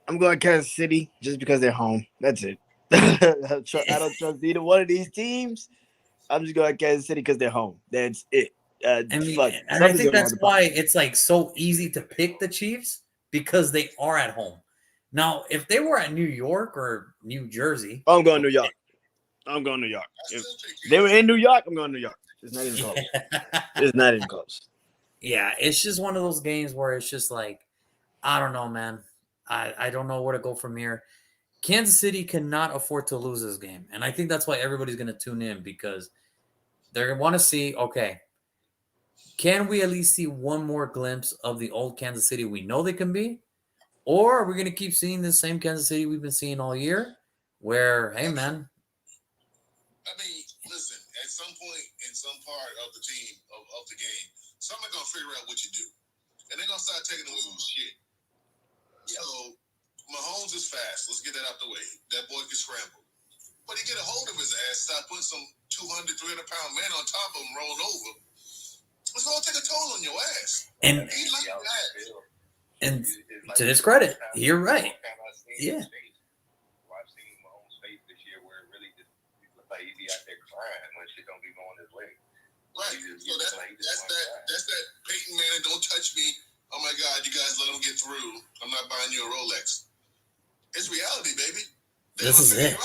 I'm going Kansas City just because they're home. That's it. I don't trust either one of these teams. I'm just going Kansas City because they're home. That's it. I think that's why it's like so easy to pick the Chiefs, because they are at home. Now, if they were at New York or New Jersey, I'm going New York. If they were in New York, I'm going New York. It's not even close. It's not even close. Yeah, it's just one of those games where it's just like, I don't know, man. I don't know where to go from here. Kansas City cannot afford to lose this game. And I think that's why everybody's going to tune in, because they're going to want to see, okay, can we at least see one more glimpse of the old Kansas City we know they can be? Or are we going to keep seeing the same Kansas City we've been seeing all year where, hey, man. I mean, listen, at some point in some part of the team, of the game, somebody's going to figure out what you do. And they're going to start taking away some shit. Yeah. So, Mahomes is fast. Let's get that out the way. That boy can scramble. But he get a hold of his ass, start putting some 200, 300-pound man on top of him, rolling over. It's going to take a toll on your ass. And he like that. And to his credit, you're right. Yeah. I've seen Mahomes' face this year where it really just looks like he'd be out there crying when shit don't be going his way. Right. So that's that Peyton Manning, don't touch me. Oh my God, you guys let him get through. I'm not buying you a Rolex. It's reality, baby. This is it.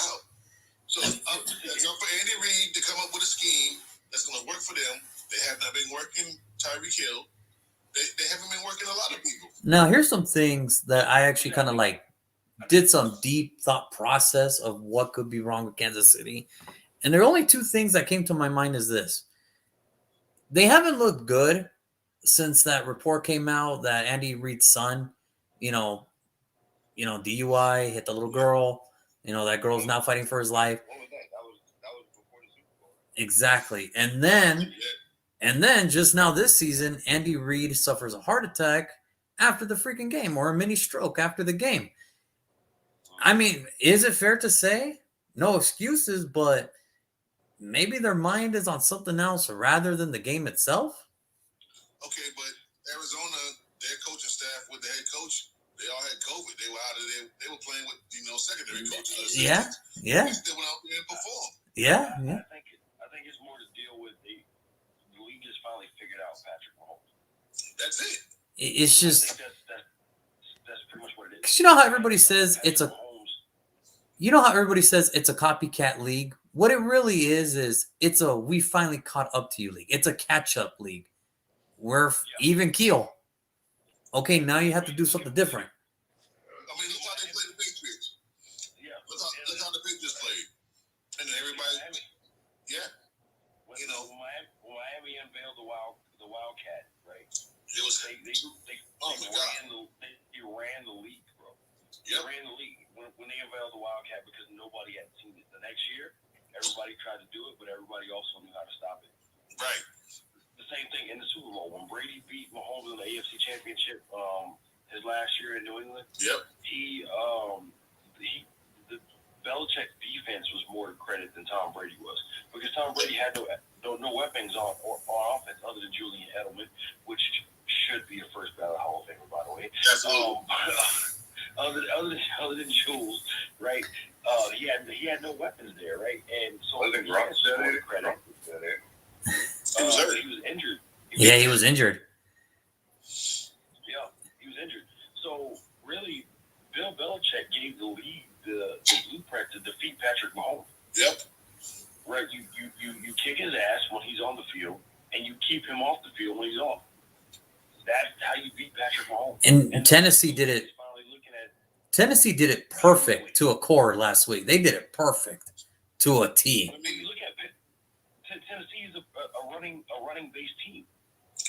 So it's up for Andy Reid to come up with a scheme that's going to work for them. They have not been working Tyreek Hill. They haven't been working a lot of people. Now, here's some things that I actually kind of like did some deep thought process of what could be wrong with Kansas City. And there are only two things that came to my mind is this. They haven't looked good since that report came out that Andy Reid's son, DUI, hit the little girl. That girl's now fighting for his life. What was that? That was before the Super Bowl. Exactly. And then just now this season, Andy Reid suffers a heart attack after the freaking game or a mini stroke after the game. I mean, is it fair to say? No excuses, but maybe their mind is on something else rather than the game itself? Okay, but Arizona, their coaching staff with the head coach, they all had COVID. They were out of there. They were playing with, secondary coaches. Yeah. They still went out there and performed. Yeah. I think it's more to deal with the league just finally figured out Patrick Mahomes. That's it. It's just I think that's pretty much what it is. because you know how everybody says it's a copycat league. What it really is it's a we finally caught up to you league. It's a catch up league. We're even keel. Okay, now you have to do something different. I mean, look how they played the Patriots. Yeah. Look how the Patriots played. And then everybody, When Miami unveiled the Wildcat, right? It was They ran the league, bro. They Yep. ran the league when they unveiled the Wildcat because nobody had seen it. The next year, everybody tried to do it, but everybody also knew how to stop it. Right. The same thing in the Super Bowl when Brady beat Mahomes in the AFC Championship his last year in New England. Yep. The Belichick defense was more credit than Tom Brady was because Tom Brady had no weapons on offense other than Julian Edelman, which should be a first ballot Hall of Famer, by the way. Absolutely. Other than Jules, right? He had no weapons there, right? And so Wasn't Gronk still there? credit. He was hurt. He was injured. He was injured. Yeah, he was injured. So really, Bill Belichick gave the league the blueprint to defeat Patrick Mahomes. Yep. Right, you kick his ass when he's on the field, and you keep him off the field when he's off. That's how you beat Patrick Mahomes. And Tennessee did it. Tennessee did it perfect to a core last week. They did it perfect to a T. I mean, you look at it. Tennessee is a running based team.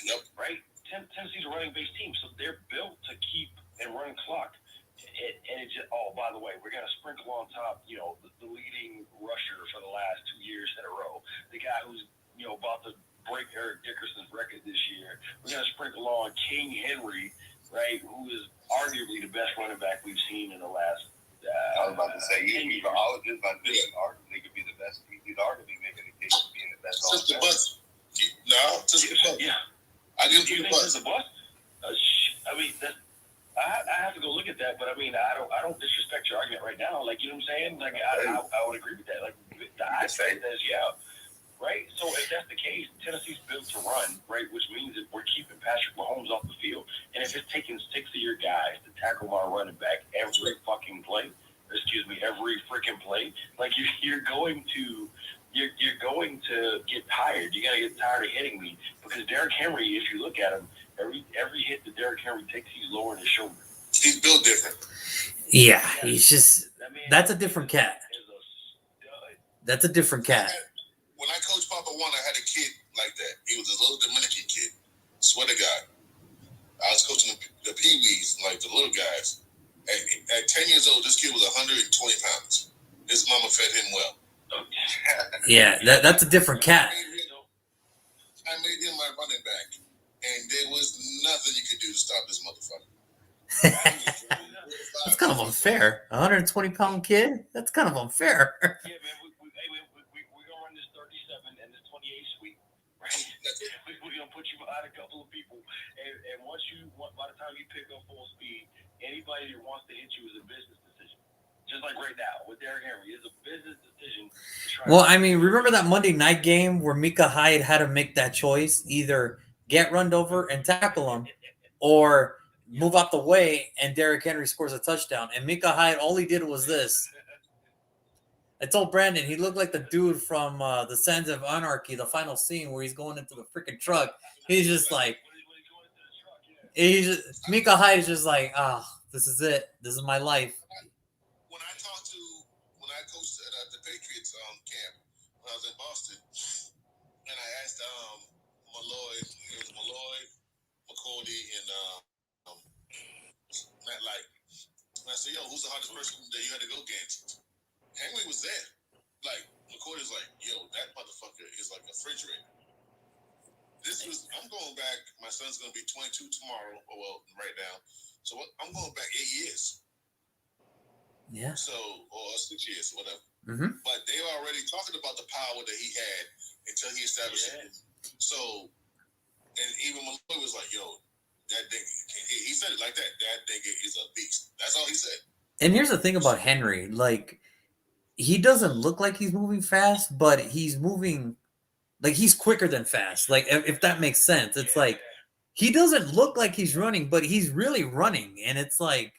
Yep. Right? Tennessee's a running based team, so they're built to keep and run clock. And it just, by the way, we're going to sprinkle on top, the leading rusher for the last 2 years in a row. The guy who's, about to break Eric Dickerson's record this year. We're going to sprinkle on King Henry, right, who is arguably the best running back we've seen in the last I was about to say, arguably could be the best. He's arguably making the case of being the best. Just the bus. No, just the bus. Yeah. I give Do you him the think bus. it's a bust? I mean, I have to go look at that, but I mean, I don't disrespect your argument right now. Like, you know what I'm saying? Like, I would agree with that. Like, I say that, right? So if that's the case, Tennessee's built to run, right? Which means that we're keeping Patrick Mahomes off the field. And if it's taking 6 of your guys to tackle my running back every freaking play, every freaking play, like you're going to get tired. You gotta get tired of hitting me because Derrick Henry, if you look at him, every hit that Derrick Henry takes, he's lowering his shoulder. He's built different. Yeah, he's just that's a different cat. That's a different cat. When I coached Papa One, I had a kid like that. He was a little Dominican kid. Swear to God. I was coaching the Pee-wees, like the little guys. At 10 years old, this kid was 120 pounds. His mama fed him well. Yeah, that's a different cat. I made him my running back, and there was nothing you could do to stop this motherfucker. That's kind of unfair. 120-pound kid? That's kind of unfair. Yeah, man, we're gonna run this 37 and this 28 sweep, right? We're gonna put you behind a couple of people, and by the time you pick up full speed, anybody that wants to hit you is a business decision. Just like right now with Derrick Henry, it's a business decision. Well, I mean, remember that Monday night game where Micah Hyde had to make that choice, either get run over and tackle him, or move out the way, and Derrick Henry scores a touchdown. And Micah Hyde, all he did was this. I told Brandon he looked like the dude from the Sons of Anarchy, the final scene where he's going into the freaking truck. He's just like, Micah Hyde is just like, this is it. This is my life. When I coached at the Patriots camp when I was in Boston, and I asked Malloy, McCordy, and Matt Light, and I said, yo, who's the hardest person that you had to go against? Henry was there. Like, McCordy's like, yo, that motherfucker is like a refrigerator. I'm going back, my son's going to be 22 tomorrow, right now. So I'm going back 8 years. Yeah. So, or 6 years, whatever. Mm-hmm. But they were already talking about the power that he had until he established it. So, and even Malloy was like, yo, that nigga, he said it like that. That nigga is a beast. That's all he said. And here's the thing about Henry. Like, he doesn't look like he's moving fast, but he's moving, like, he's quicker than fast. Like, if that makes sense. It's like, he doesn't look like he's running, but he's really running. And it's like,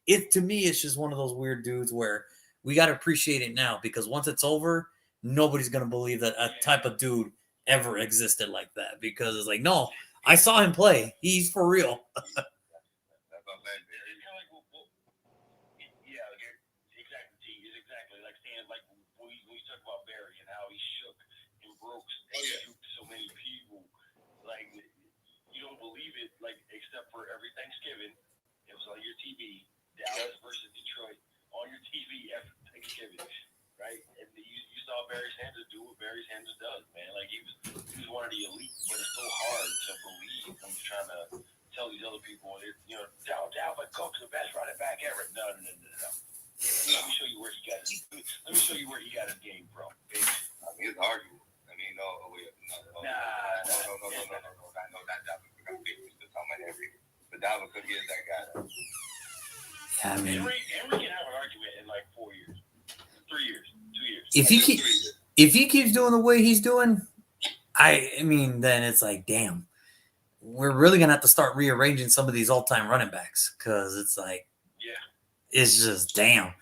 to me, it's just one of those weird dudes where we got to appreciate it now, because once it's over, nobody's going to believe that a type of dude ever existed like that, because it's like, no, I saw him play. He's for real. Exactly. Like saying, like when we talk about Barry and how he shook and broke so many people, like you don't believe it. Like except for every Thanksgiving, it was on your TV, Dallas versus Detroit, on your TV every Thanksgiving, right? And you saw Barry Sanders do what Barry Sanders does, man. Like he was one of the elite, but it's so hard to believe. I'm trying to tell these other people, Dalvin Cook's the best running back ever. No. Let me show you where he got his. Let me show you where he got his game from. I mean, it's arguable. I mean, no. Not Dalvin Cook. I'm still talking about Henry, but Dalvin Cook is that guy. Yeah, I mean, Henry can have an argument in like 4 years, 3 years, 2 years. If he keeps doing the way he's doing, I mean, then it's like, damn, we're really gonna have to start rearranging some of these all-time running backs, because it's like, it's just damn.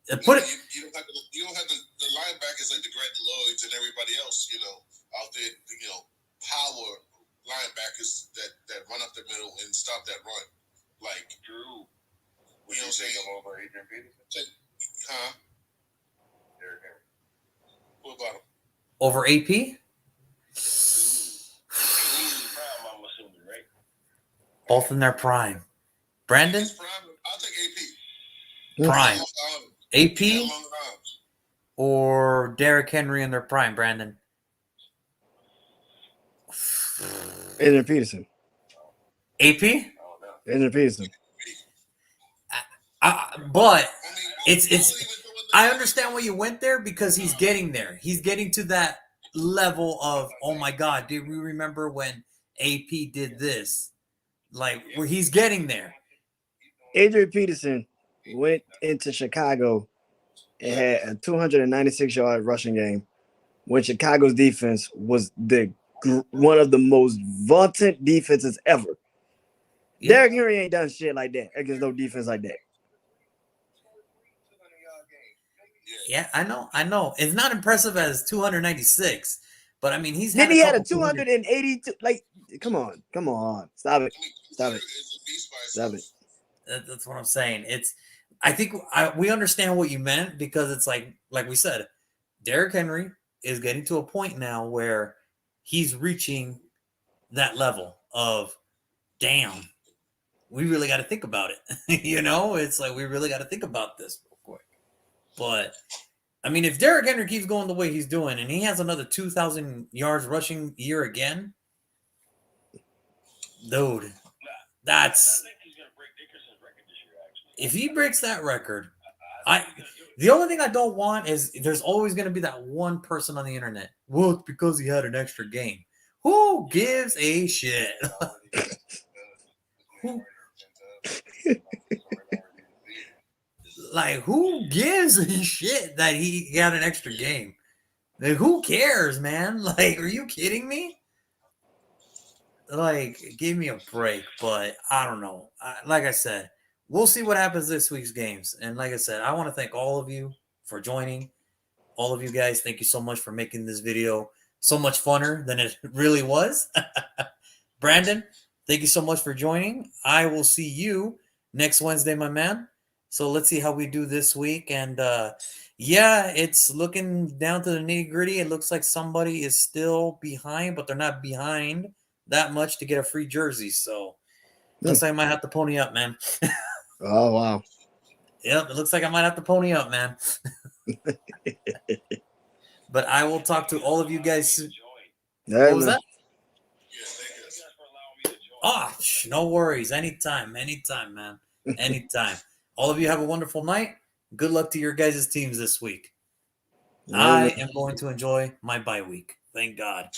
You don't have the linebackers like the Grant Lloyds and everybody else, out there, power linebackers that run up the middle and stop that run. Like Drew. Would you take him over Adrian Peterson? Huh? Derrick Henry. What about him? Over AP? I'm assuming, right? Both in their prime. Brandon? I'll take AP. Prime. AP or Derrick Henry in their prime, Brandon? Adrian Peterson. AP? Adrian Peterson. But it's I understand why you went there, because he's getting there. He's getting to that level of, oh my God, did we remember when AP did this? Like, where he's getting there. Adrian Peterson went into Chicago and had a 296-yard rushing game when Chicago's defense was one of the most vaunted defenses ever. Yeah. Derrick Henry ain't done shit like that against no defense like that. Yeah, I know. It's not impressive as 296, but I mean, he's had. Then he had a 282. Like, come on, stop it. That's what I'm saying. I think we understand what you meant, because it's like we said, Derrick Henry is getting to a point now where he's reaching that level of, damn, we really got to think about it. It's like we really got to think about this real quick. But I mean, if Derrick Henry keeps going the way he's doing, and he has another 2,000 yards rushing year again, dude, that's. I think he's gonna break Dickerson's record this year. Actually, If he breaks that record, the only thing I don't want is there's always going to be that one person on the internet. Well, it's because he had an extra game. Who gives a shit? Like, who gives a shit that he got an extra game? Like, who cares, man? Like, are you kidding me? Like, give me a break. But I don't know. Like I said, we'll see what happens this week's games. And like I said, I want to thank all of you for joining. All of you guys, thank you so much for making this video so much funner than it really was. Brandon, thank you so much for joining. I will see you next Wednesday, my man. So let's see how we do this week. And yeah, it's looking down to the nitty gritty. It looks like somebody is still behind, but they're not behind that much to get a free jersey. So looks like I might have to pony up, man. Oh, wow. Yep, it looks like I might have to pony up, man. But I will talk to all of you guys. What was that? Oh, no worries. Anytime, man. Anytime. All of you have a wonderful night. Good luck to your guys' teams this week. I am going to enjoy my bye week. Thank God.